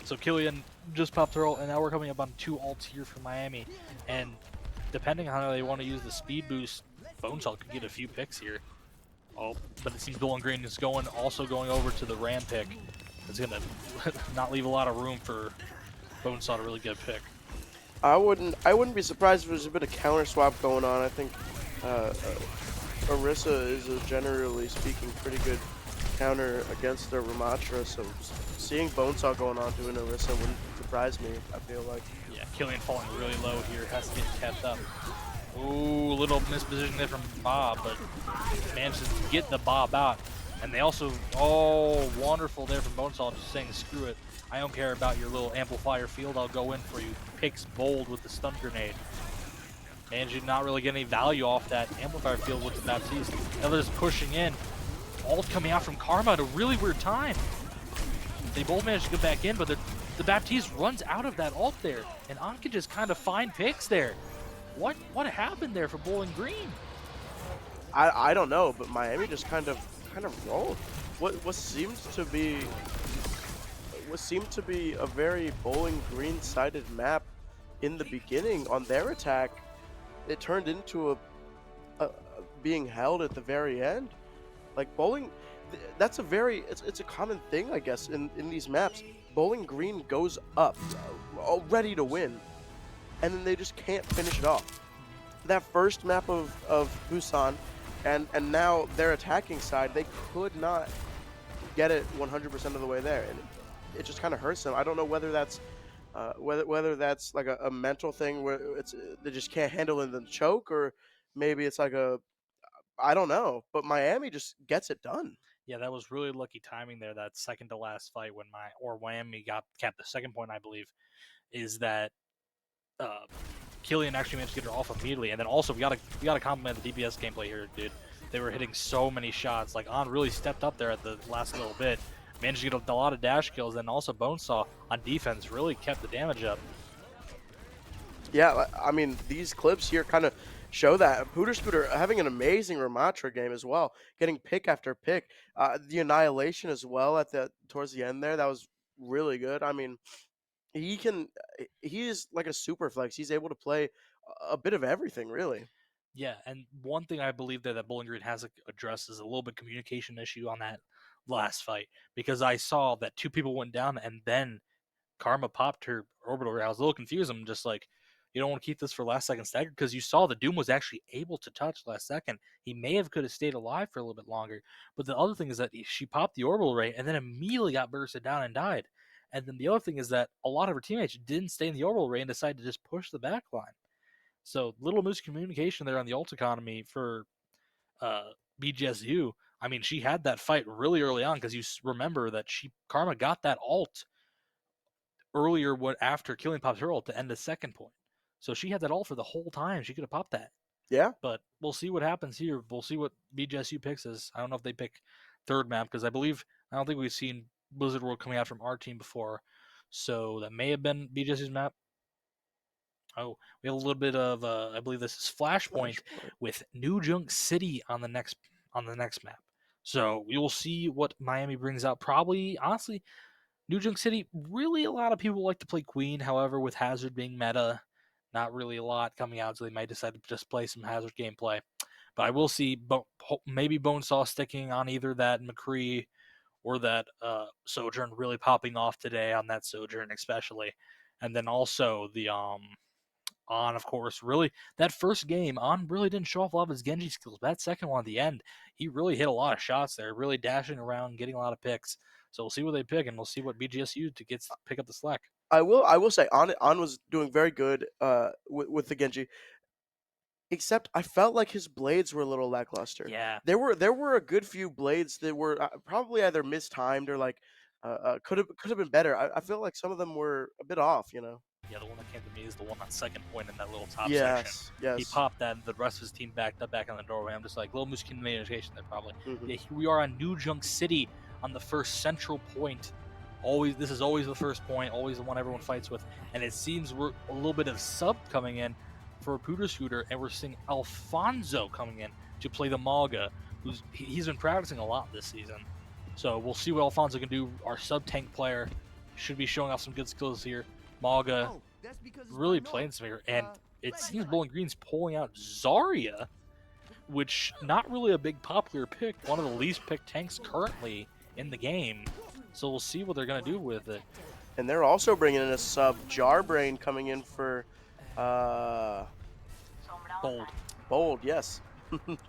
So Killian just popped her ult, and now we're coming up on 2 ults here for Miami. And depending on how they want to use the speed boost, Bonesaw could get a few picks here. Oh, but it seems Bowling Green is also going over to the Ram pick. It's going to not leave a lot of room for Bonesaw to really get a pick. I wouldn't be surprised if there's a bit of counter swap going on. I think Orisa is generally speaking pretty good counter against the Ramatra, so seeing Bonesaw going on to an Orisa wouldn't surprise me, I feel like. Yeah, Killian falling really low here, has to get kept up. Ooh, little misposition there from Bob, but manages to get the Bob out. And they also, oh, wonderful there from Bonesaw, just saying, screw it. I don't care about your little amplifier field, I'll go in for you. Picks Bold with the stun grenade. Managing to not really get any value off that amplifier field with the Baptiste. Now they're just pushing in. Ult coming out from Karma at a really weird time. They both managed to get back in, but the Baptiste runs out of that ult there. And On can just kind of find picks there. What happened there for Bowling Green? I don't know, but Miami just kind of rolled. What seemed to be a very Bowling Green sided map in the beginning on their attack, it turned into a being held at the very end. Like Bowling, that's it's a common thing, I guess, in these maps. Bowling Green goes up, all ready to win, and then they just can't finish it off. That first map of Busan, and now their attacking side, they could not get it 100% of the way there, and it just kind of hurts them. I don't know whether that's whether that's like a mental thing where they just can't handle it and then choke, or maybe it's like I don't know. But Miami just gets it done. Yeah, that was really lucky timing there. That second to last fight when Miami capped the second point, I believe, is that Killian actually managed to get her off immediately. And then also we gotta compliment the DPS gameplay here, dude. They were hitting so many shots. Like On really stepped up there at the last little bit. managed to get a lot of dash kills, and also Bonesaw on defense really kept the damage up. Yeah, I mean, these clips here kind of show that Pooter Scooter having an amazing Ramatra game as well, getting pick after pick. The annihilation as well at the towards the end there, that was really good. I mean, he can, he is like a super flex. He's able to play a bit of everything, really. Yeah, and one thing I believe that Bowling Green has addressed is a little bit communication issue on that last fight, because I saw that two people went down and then Karma popped her orbital ray. I was a little confused. I'm just like, you don't want to keep this for last second stagger, because you saw the Doom was actually able to touch last second. He may have could have stayed alive for a little bit longer. But the other thing is that she popped the orbital ray and then immediately got bursted down and died. And then the other thing is that a lot of her teammates didn't stay in the orbital ray and decided to just push the back line. So little miscommunication there on the ult economy for BGSU. I mean, she had that fight really early on, because you remember that Karma got that ult earlier after killing popped her ult to end the second point. So she had that ult for the whole time. She could have popped that. Yeah. But we'll see what happens here. We'll see what BGSU picks us. I don't know if they pick third map, because I don't think we've seen Blizzard World coming out from our team before. So that may have been BGSU's map. Oh, we have a little bit of I believe this is Flashpoint with New Junk City on the next map. So we will see what Miami brings out. Probably, honestly, New Junk City, really a lot of people like to play Queen. However, with Hazard being meta, not really a lot coming out, so they might decide to just play some Hazard gameplay. But I will see maybe Bonesaw sticking on either that McCree or that Sojourn really popping off today on that Sojourn especially. And then also the On, of course, really, that first game, On really didn't show off a lot of his Genji skills. But that second one at the end, he really hit a lot of shots there, really dashing around, getting a lot of picks. So we'll see what they pick, and we'll see what BGSU to pick up the slack. I will say On was doing very good with the Genji. Except I felt like his blades were a little lackluster. Yeah. There were a good few blades that were probably either mistimed or like could have been better. I feel like some of them were a bit off, you know. Yeah, the one that came to me is the one on second point in that little top section. Yes. He popped that, and the rest of his team backed up back on the doorway. I'm just like, little miscommunication there, probably. Mhm. Yeah, here we are on New Junk City on the first central point. This is always the first point, always the one everyone fights with. And it seems we're a little bit of sub coming in for Pooter Scooter, and we're seeing Alfonso coming in to play the Malga, he's been practicing a lot this season. So we'll see what Alfonso can do. Our sub tank player should be showing off some good skills here. Malga really playing some here, and it seems Bowling Green's pulling out Zarya, which not really a big popular pick, one of the least picked tanks currently in the game. So we'll see what they're going to do with it. And they're also bringing in a sub, Jarbrain, coming in for Bold, yes.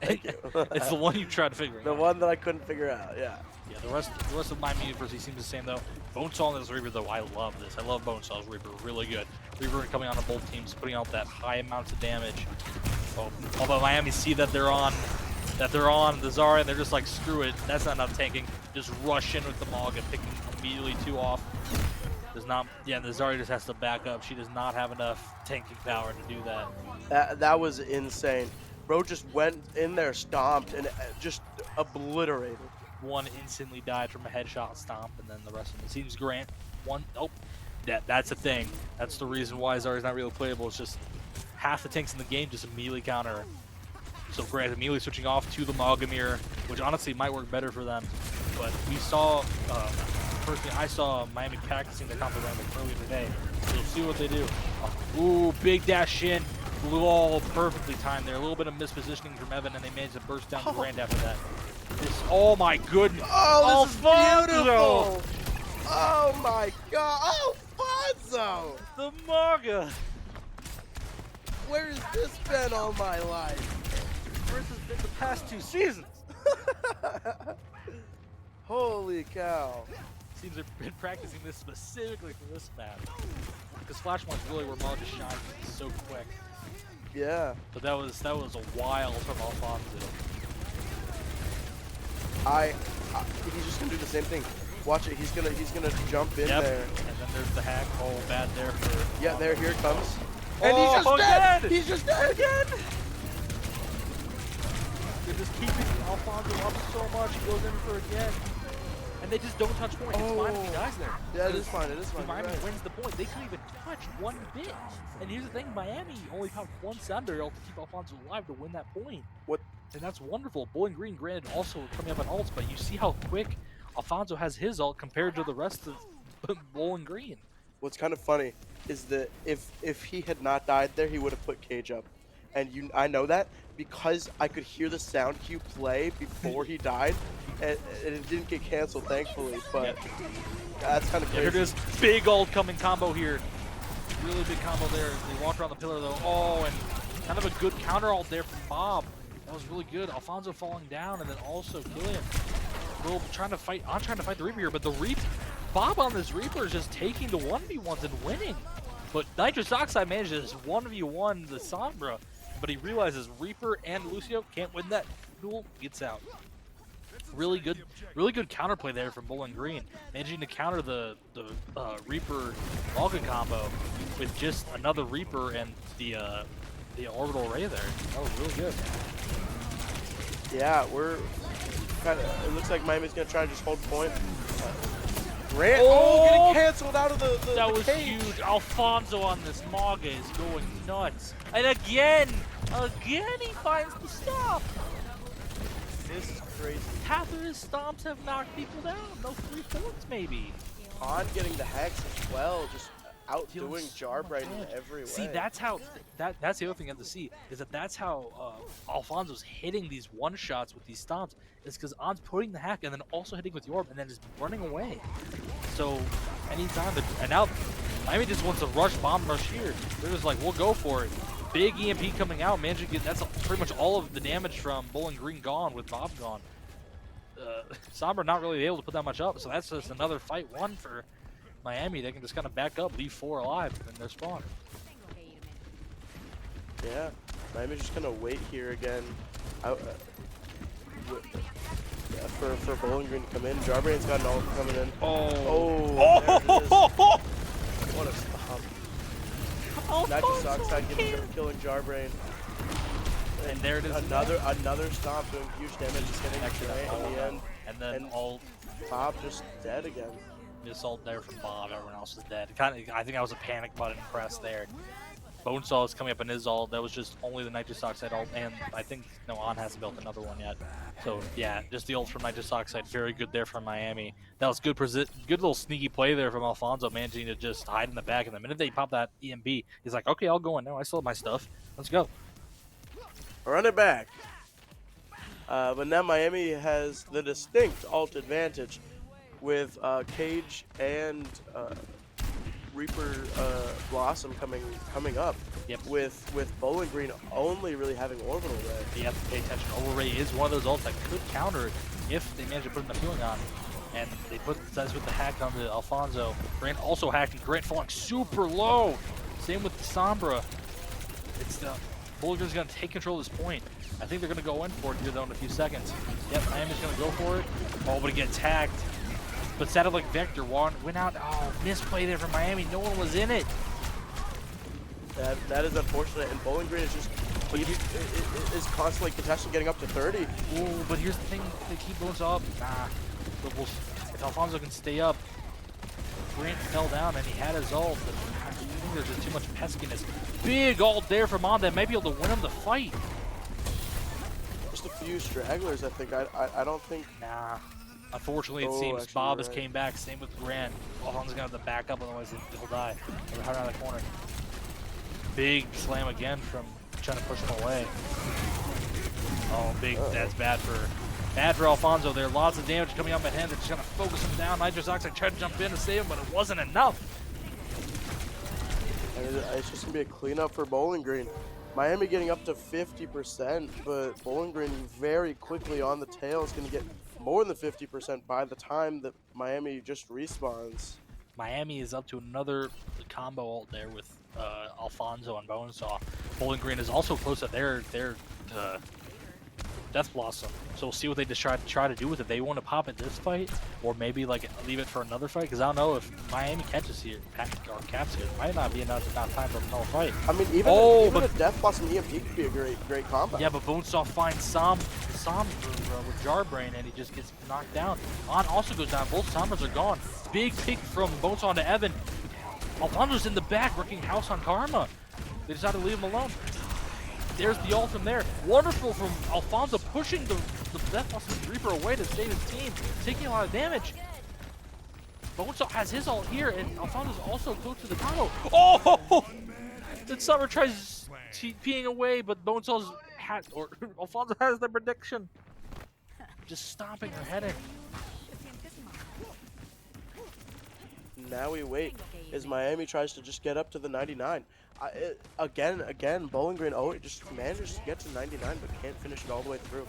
Thank you. It's the one you tried to figure out. The one that I couldn't figure out, yeah. Yeah, the rest of Miami University seems the same, though. Bonesaw and this Reaper, though, I love this. I love Bonesaw's Reaper, really good. Reaper coming on to both teams, putting out that high amounts of damage. Although Miami see that they're on the Zarya, and they're just like, screw it, that's not enough tanking. Just rush in with the Malga, picking immediately 2 off. The Zarya just has to back up. She does not have enough tanking power to do that. That was insane. Bro just went in there, stomped, and just obliterated. One instantly died from a headshot stomp, and then the rest of them. It seems Grant, that's the thing. That's the reason why Zarya's not really playable. It's just half the tanks in the game just immediately counter her. So Grant immediately switching off to the Malgamir, which honestly might work better for them. But we saw, personally, I saw Miami practicing the combo random earlier today. So we'll see what they do. Ooh, big dash in. Blew all perfectly timed there. A little bit of mispositioning from Evan, and they managed to burst down Grant after that. Oh my goodness. Oh, this is beautiful. Oh my god. Alfonso. The Malga. Where has this been all my life? Where's this been the past 2 seasons? Holy cow. Seems they've been practicing this specifically for this map. Because Flashpoint's really where Malga shines so quick. Yeah. But that was a wild from Alfonso. He's just gonna do the same thing. Watch it. He's gonna jump in there. And then there's the hack. Oh, bad there for. Yeah, here it comes. And he's just dead. He's just dead again. They're just keeping Alfonso up so much. He goes in for again. and they just don't touch point. It's fine if he dies there. Yeah, it is fine. It is fine. Miami You're right. wins the point. They couldn't even touch one bit. And here's the thing, Miami only popped one Thunder to keep Alfonso alive to win that point. What? And that's wonderful. Bowling Green, granted, also coming up on ults, but you see how quick Alfonso has his ult compared to the rest of Bowling Green. What's kind of funny is that if he had not died there, he would have put Cage up, and I know that because I could hear the sound cue play before he died, and it didn't get canceled, thankfully. But that's kind of crazy. Here it is, big ult coming combo here. Really big combo there. They walk around the pillar though. Oh, and kind of a good counter ult there from Bob. That was really good. Alfonso falling down and then also killing him. Will trying to fight the Reaper here, but the Bob on this Reaper is just taking the 1v1s and winning. But Nitrous Oxide manages 1v1 the Sombra, but he realizes Reaper and Lucio can't win that duel, gets out. Really good counterplay there from Bowling Green, managing to counter the Reaper Vulcan combo with just another Reaper and the orbital array there. That was really good. Yeah, we're kind of. It looks like Miami's gonna try to just hold point. Grant, getting canceled out of the That was cage. huge. Alfonso on this Maga is going nuts, and again he finds the stop. This is crazy. Half of his stomps have knocked people down. No 3/4 maybe. Pod getting the hex as well, just outdoing Dealing so Jarbrain in much. every way. See, that's how that's the other thing you have to see is that's how Alfonso's hitting these one shots with these stomps is because On's putting the hack and then also hitting with the orb and then just running away. So anytime and now Miami just wants to rush bomb rush here. They're just like, we'll go for it. Big EMP coming out, managing to get that's pretty much all of the damage from Bowling Green gone with Bob gone. Sombra not really able to put that much up, so that's just another fight won for Miami. They can just kind of back up, leave 4 alive in their spawn. Yeah, Miami's just gonna wait here again. For Bowling Green to come in. Jarbrain's got an ult coming in. Oh! What a stop. Nitrous Oxide killing Jarbrain. And there it is. Another stomp doing huge damage, just getting Grant in the end. And then all Bob just dead again. assault there from Bob. Everyone else is dead. I think that was a panic button press there. Bonesaw is coming up in his ult. That was just only the Nitrous Oxide ult, and I think On hasn't built another one yet. So yeah, just the ult from Nitrous Oxide, very good there from Miami. That was good little sneaky play there from Alfonso, managing to just hide in the back. And the minute they pop that EMB, he's like, okay, I'll go in now. I still have my stuff. Let's go. Run it back. But now Miami has the distinct ult advantage with Cage and Reaper Blossom coming up. Yep. With Bowling Green only really having Orbital Ray. You have to pay attention. Overray is one of those ults that could counter it if they manage to put enough healing on. And they put that's with the hack onto Alfonso. Grant also hacking. Grant falling super low. Same with the Sombra. It's Bowling Green's gonna take control of this point. I think they're gonna go in for it here though in a few seconds. Yep, Miami's gonna go for it. Oh, but it gets hacked. But Satellite Vector went out. Oh, misplay there from Miami. No one was in it. That is unfortunate, and Bowling Green is just is constantly contesting, getting up to 30. Ooh, but here's the thing: they keep going up. Nah, but if Alfonso can stay up, Grant fell down and he had his ult. But I think there's just too much peskiness. Big ult there from On that might be able to win him the fight. Just a few stragglers, I think. I don't think. Nah. Unfortunately, it seems actually, Bob you're has right. came back. Same with Grant. Alfonso's gonna have to back up, otherwise he'll die. They're hard out of the corner. Big slam again from trying to push him away. Oh, big. That's bad for Alfonso there. Lots of damage coming out by hand. They're just gonna focus him down. Nitrous Oxide tried to jump in to save him, but it wasn't enough. And it's just gonna be a cleanup for Bowling Green. Miami getting up to 50%, but Bowling Green very quickly on the tail is gonna get more than 50% by the time that Miami just respawns. Miami is up to another combo ult there with Alfonso and Bonesaw. Bowling Green is also close to their Death Blossom. So we'll see what they just try to do with it. They want to pop it this fight, or maybe like leave it for another fight. Because I don't know if Miami catches here or caps here. It might not be enough time for a whole fight. I mean, even a Death Blossom EMP could be a great combo. Yeah, but Bonesaw finds Som with Jarbrain, and he just gets knocked down. On also goes down. Both Sombras are gone. Big pick from Bonesaw to Evan. Alfonso's in the back, wrecking house on Karma. They decided to leave him alone. There's the ult from there. Wonderful from Alfonso, pushing the Death Blossom Reaper away to save his team, taking a lot of damage. Bonesaw has his ult here, and Alfonso's also close to the combo. Oh! Then Summer tries TPing away, but Bonesaw's Alfonso has the prediction. Just stomping her head in. Now we wait as Miami tries to just get up to the 99. Again, Bowling Green just manages to get to 99, but can't finish it all the way through.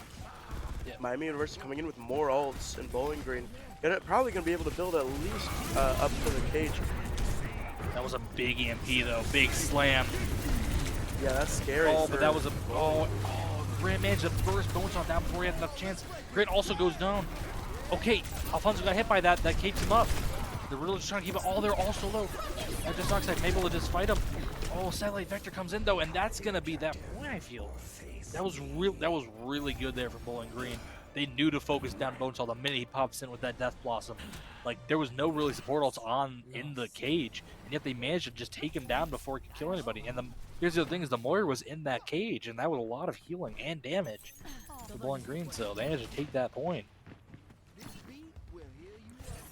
Yeah. Miami University coming in with more ults, and Bowling Green probably going to be able to build at least up to the cage. That was a big EMP though, big slam. Yeah, that's scary. Oh, but that was Grant managed to burst Bonesaw down before he had enough chance. Grant also goes down. Okay, Alfonso got hit by that. That keeps him up. They're really just trying to keep it all there, also low. That just sucks. Like, maybe they'll just fight him. Oh, Satellite Vector comes in though, and that's gonna be that point. I feel that was really good there from Bowling Green. They knew to focus down Bonesaw the minute he pops in with that Death Blossom. Like, there was no really support ults in the cage, and yet they managed to just take him down before he could kill anybody. And here's the other thing: is the Moira was in that cage, and that was a lot of healing and damage for Bowling Green. So they managed to take that point.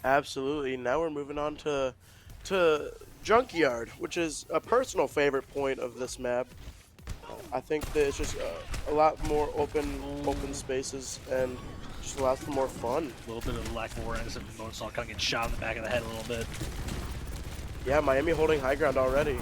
Absolutely. Now we're moving on to Junkyard, which is a personal favorite point of this map. I think that it's just a lot more open spaces and just allows for more fun. A little bit of lack of awareness of Bonesaw kind of getting shot in the back of the head a little bit. Yeah, Miami holding high ground already.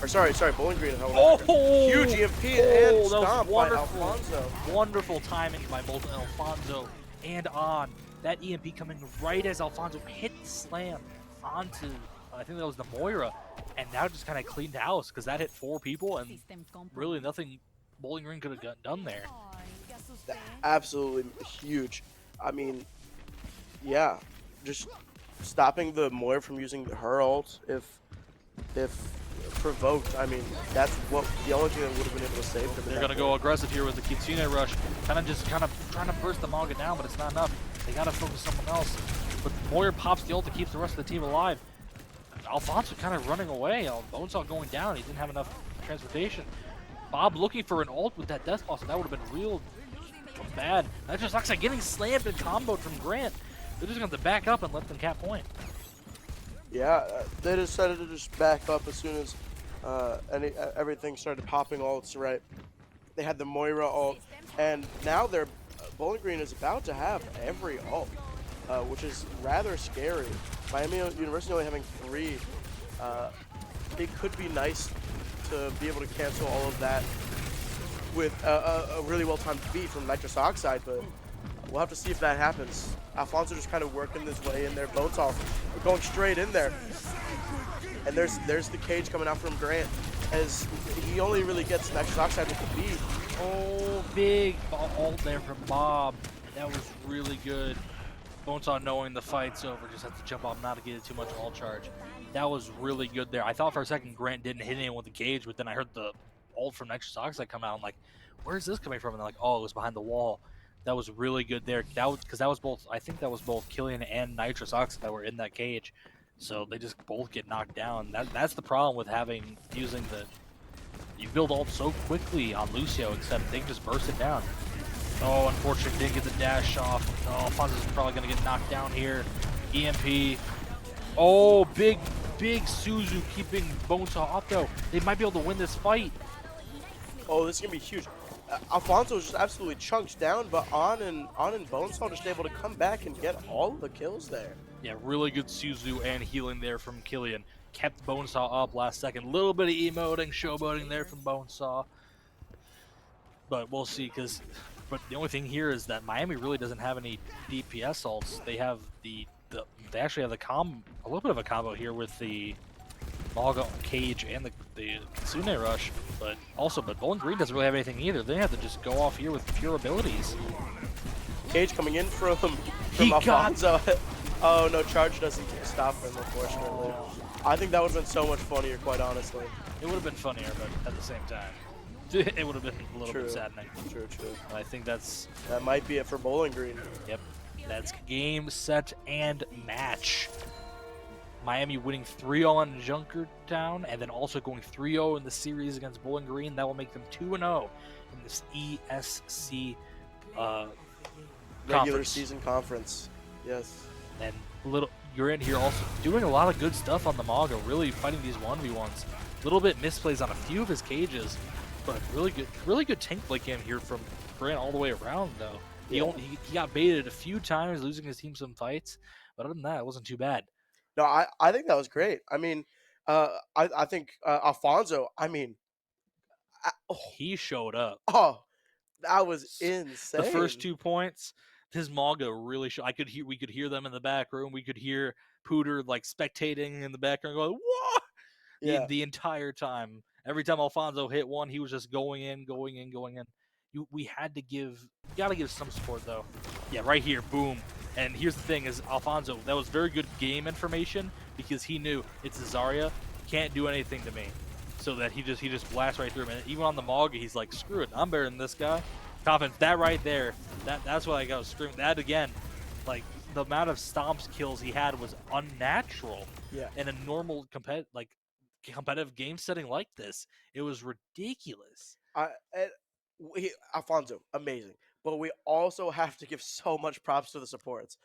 Or sorry, Bowling Green holding high ground. Huge EMP and stomp by Alfonso. Wonderful timing by both Alfonso and On. That EMP coming right as Alfonso hit the slam onto, I think that was the Moira, and now just kind of cleaned house because that hit 4 people and really nothing Bowling Green could have gotten done there. Absolutely huge. I mean, yeah, just stopping the Moira from using her ult if provoked. I mean, that's the only thing that would have been able to save them. They're gonna go aggressive here with the Kitsune rush, kind of trying to burst the Manga down, but it's not enough. They gotta focus someone else. But Moira pops the ult to keep the rest of the team alive. Alfonso kind of running away. Bonesaw going down. He didn't have enough transportation. Bob looking for an ult with that Death Blossom. That would have been real bad. That just looks like getting slammed and comboed from Grant. They're just going to back up and let them cap point. Yeah, they decided to just back up as soon as everything started popping ults, right? They had the Moira ult, and now Bowling Green is about to have every ult, which is rather scary. Miami University only having 3. It could be nice to be able to cancel all of that with a really well-timed beat from Nitrous Oxide, but we'll have to see if that happens. Alfonso just kind of working his way in there. Bonesaw going straight in there. And there's the cage coming out from Grant, as he only really gets Nitrous Oxide with the beat. Oh, big ult there from Bob. That was really good. Bonesaw knowing the fight's over, just has to jump off not to get too much ult charge. That was really good there. I thought for a second Grant didn't hit anyone with the cage, but then I heard the ult from Nitrous Oxide come out. I'm like, where's this coming from? And they're like, oh, it was behind the wall. That was really good there. Because that was both, I think that was both Killian and Nitrous Oxide that were in that cage. So they just both get knocked down. That's the problem with using the... You build ult so quickly on Lucio, except they can just burst it down. Oh, unfortunately, didn't get the dash off. Oh, Alfonso's probably going to get knocked down here. EMP. Oh, big Suzu keeping Bonesaw up, though. They might be able to win this fight. Oh, this is going to be huge. Alfonso was just absolutely chunked down, but On and Bonesaw just able to come back and get all of the kills there. Yeah, really good Suzu and healing there from Killian. Kept Bonesaw up last second. Little bit of emoting, showboating there from Bonesaw. But we'll see, but the only thing here is that Miami really doesn't have any DPS ults. They have they actually have a little bit of a combo here with the Maga, Cage, and the Kitsune Rush, but Bowling Green doesn't really have anything either. They have to just go off here with pure abilities. Cage coming in from He got- Alfonso. Oh no, charge doesn't stop him, unfortunately. I think that would have been so much funnier, quite honestly. It would have been funnier, but at the same time, it would have been a little True. bit saddening. True. I think that might be it for Bowling Green. Yep. That's game, set, and match. Miami winning 3-0 on Junkertown, and then also going 3-0 in the series against Bowling Green. That will make them 2-0 in this ESC Regular conference. season conference. Yes. And you're in here also doing a lot of good stuff on the Maga, really fighting these 1v1s. A little bit misplays on a few of his cages, but really good tank play game here from Grant all the way around though. He got baited a few times, losing his team some fights, but other than that, it wasn't too bad. No, I think that was great. I mean, I think Alfonso. I mean, He showed up. oh, that was insane. The first 2 points, his Maga really showed. We could hear them in the back room. We could hear Pooter like spectating in the background, going "What?" The entire time. Every time Alfonso hit one, he was just going in. We gotta give some support though. Yeah, right here, boom. And here's the thing: is Alfonso, that was very good game information because he knew it's a Zarya, can't do anything to me, so that he just blasts right through him. And even on the Maga, he's like, screw it, I'm better than this guy. Confidence, that right there, that's what I got screaming. That again, like the amount of stomps kills he had was unnatural. Yeah. In a normal competitive game setting like this, it was ridiculous. Alfonso, amazing. But we also have to give so much props to the supports.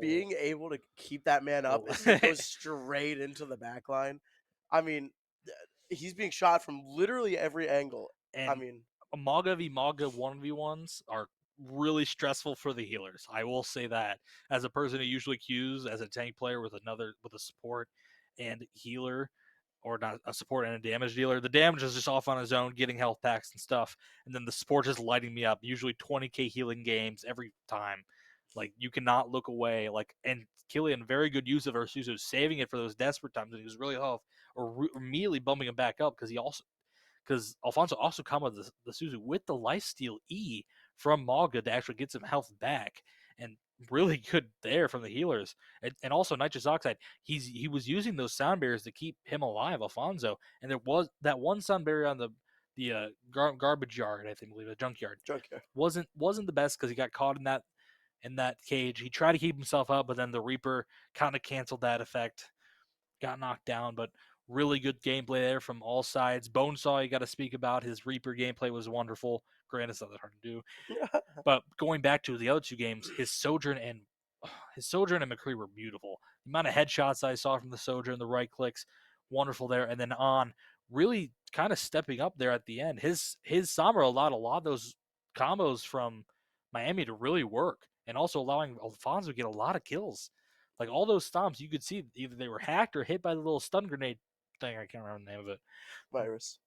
Being able to keep that man up as he goes straight into the back line. I mean, he's being shot from literally every angle. And I mean, Maga v Maga 1v1s are really stressful for the healers. I will say that. As a person who usually queues as a tank player with a support and healer, or not a support and a damage dealer, the damage is just off on his own, getting health packs and stuff, and then the support is lighting me up. Usually 20k healing games every time. Like, you cannot look away. Like, and Killian, very good use of Ursusu, saving it for those desperate times when he was really off, or immediately bumping him back up because Alfonso also comboed the Suzu with the lifesteal E from Maga to actually get some health back, and really good there from the healers. And also Nitrous Oxide, he was using those sound barriers to keep him alive, Alfonso. And there was that one sound barrier on the garbage yard, I think, believe it, junkyard. Wasn't the best because he got caught in that cage. He tried to keep himself up, but then the Reaper kind of canceled that effect, got knocked down. But really good gameplay there from all sides. Bonesaw, you got to speak about. His Reaper gameplay was wonderful. Granted, it's not that hard to do. But going back to the other two games, his Sojourn and McCree were beautiful. The amount of headshots I saw from the Sojourn, the right clicks, wonderful there. And then on really kind of stepping up there at the end. His Sombra allowed a lot of those combos from Miami to really work, and also allowing Alfonso to get a lot of kills. Like, all those stomps, you could see either they were hacked or hit by the little stun grenade thing. I can't remember the name of it.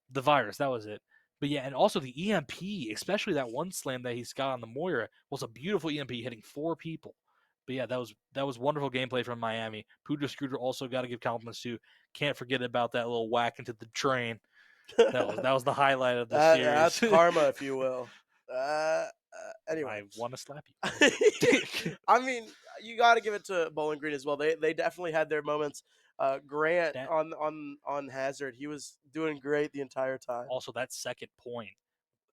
The virus, that was it. But yeah, and also the EMP, especially that one slam that he's got on the Moira, was a beautiful EMP hitting 4 people. But yeah, that was wonderful gameplay from Miami. Pooter Scooter also got to give compliments to. Can't forget about that little whack into the train. That was the highlight of the series. That's karma, if you will. Anyway, I want to slap you. I mean, you got to give it to Bowling Green as well. They definitely had their moments. Grant on Hazard, he was doing great the entire time. Also, that second point,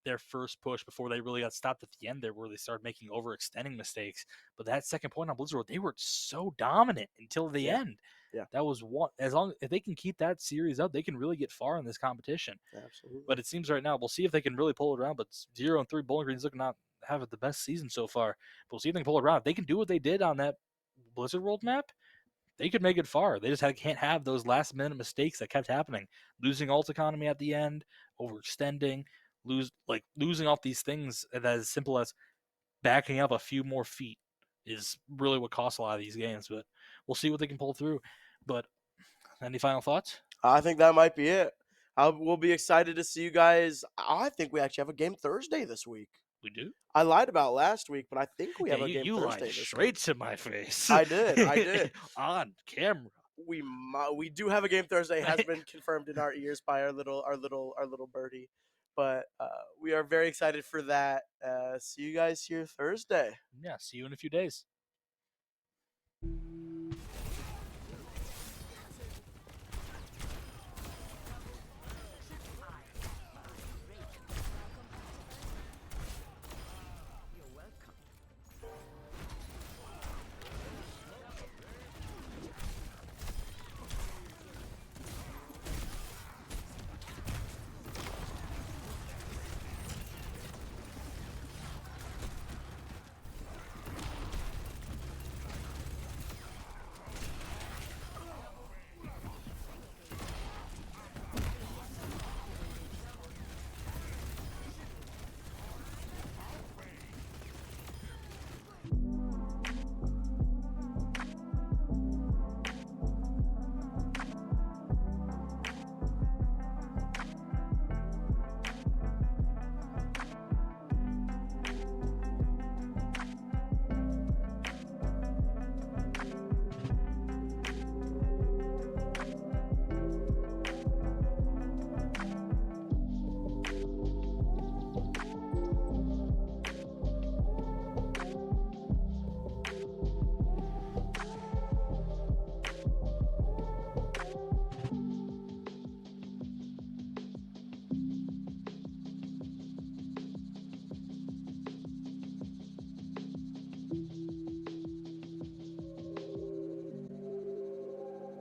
their first push before they really got stopped at the end there, where they started making overextending mistakes. But that second point on Blizzard, they were so dominant until the end. Yeah, that was one. If they can keep that series up, they can really get far in this competition. Absolutely. But it seems right now, we'll see if they can really pull it around. But 0-3, Bowling Green's looking not have the best season so far. But we'll see if they can pull it around. If they can do what they did on that Blizzard World map, they could make it far. They just can't have those last minute mistakes that kept happening. Losing ult economy at the end, overextending, losing off these things that as simple as backing up a few more feet is really what costs a lot of these games. But we'll see what they can pull through. But any final thoughts? I think that might be it. We'll be excited to see you guys. I think we actually have a game Thursday this week. We do? I lied about last week, but I think we have a game Thursday this week. You lied straight to my face. I did. On camera. we do have a game Thursday. It has been confirmed in our ears by our little birdie, but we are very excited for that. See you guys here Thursday. Yeah, see you in a few days.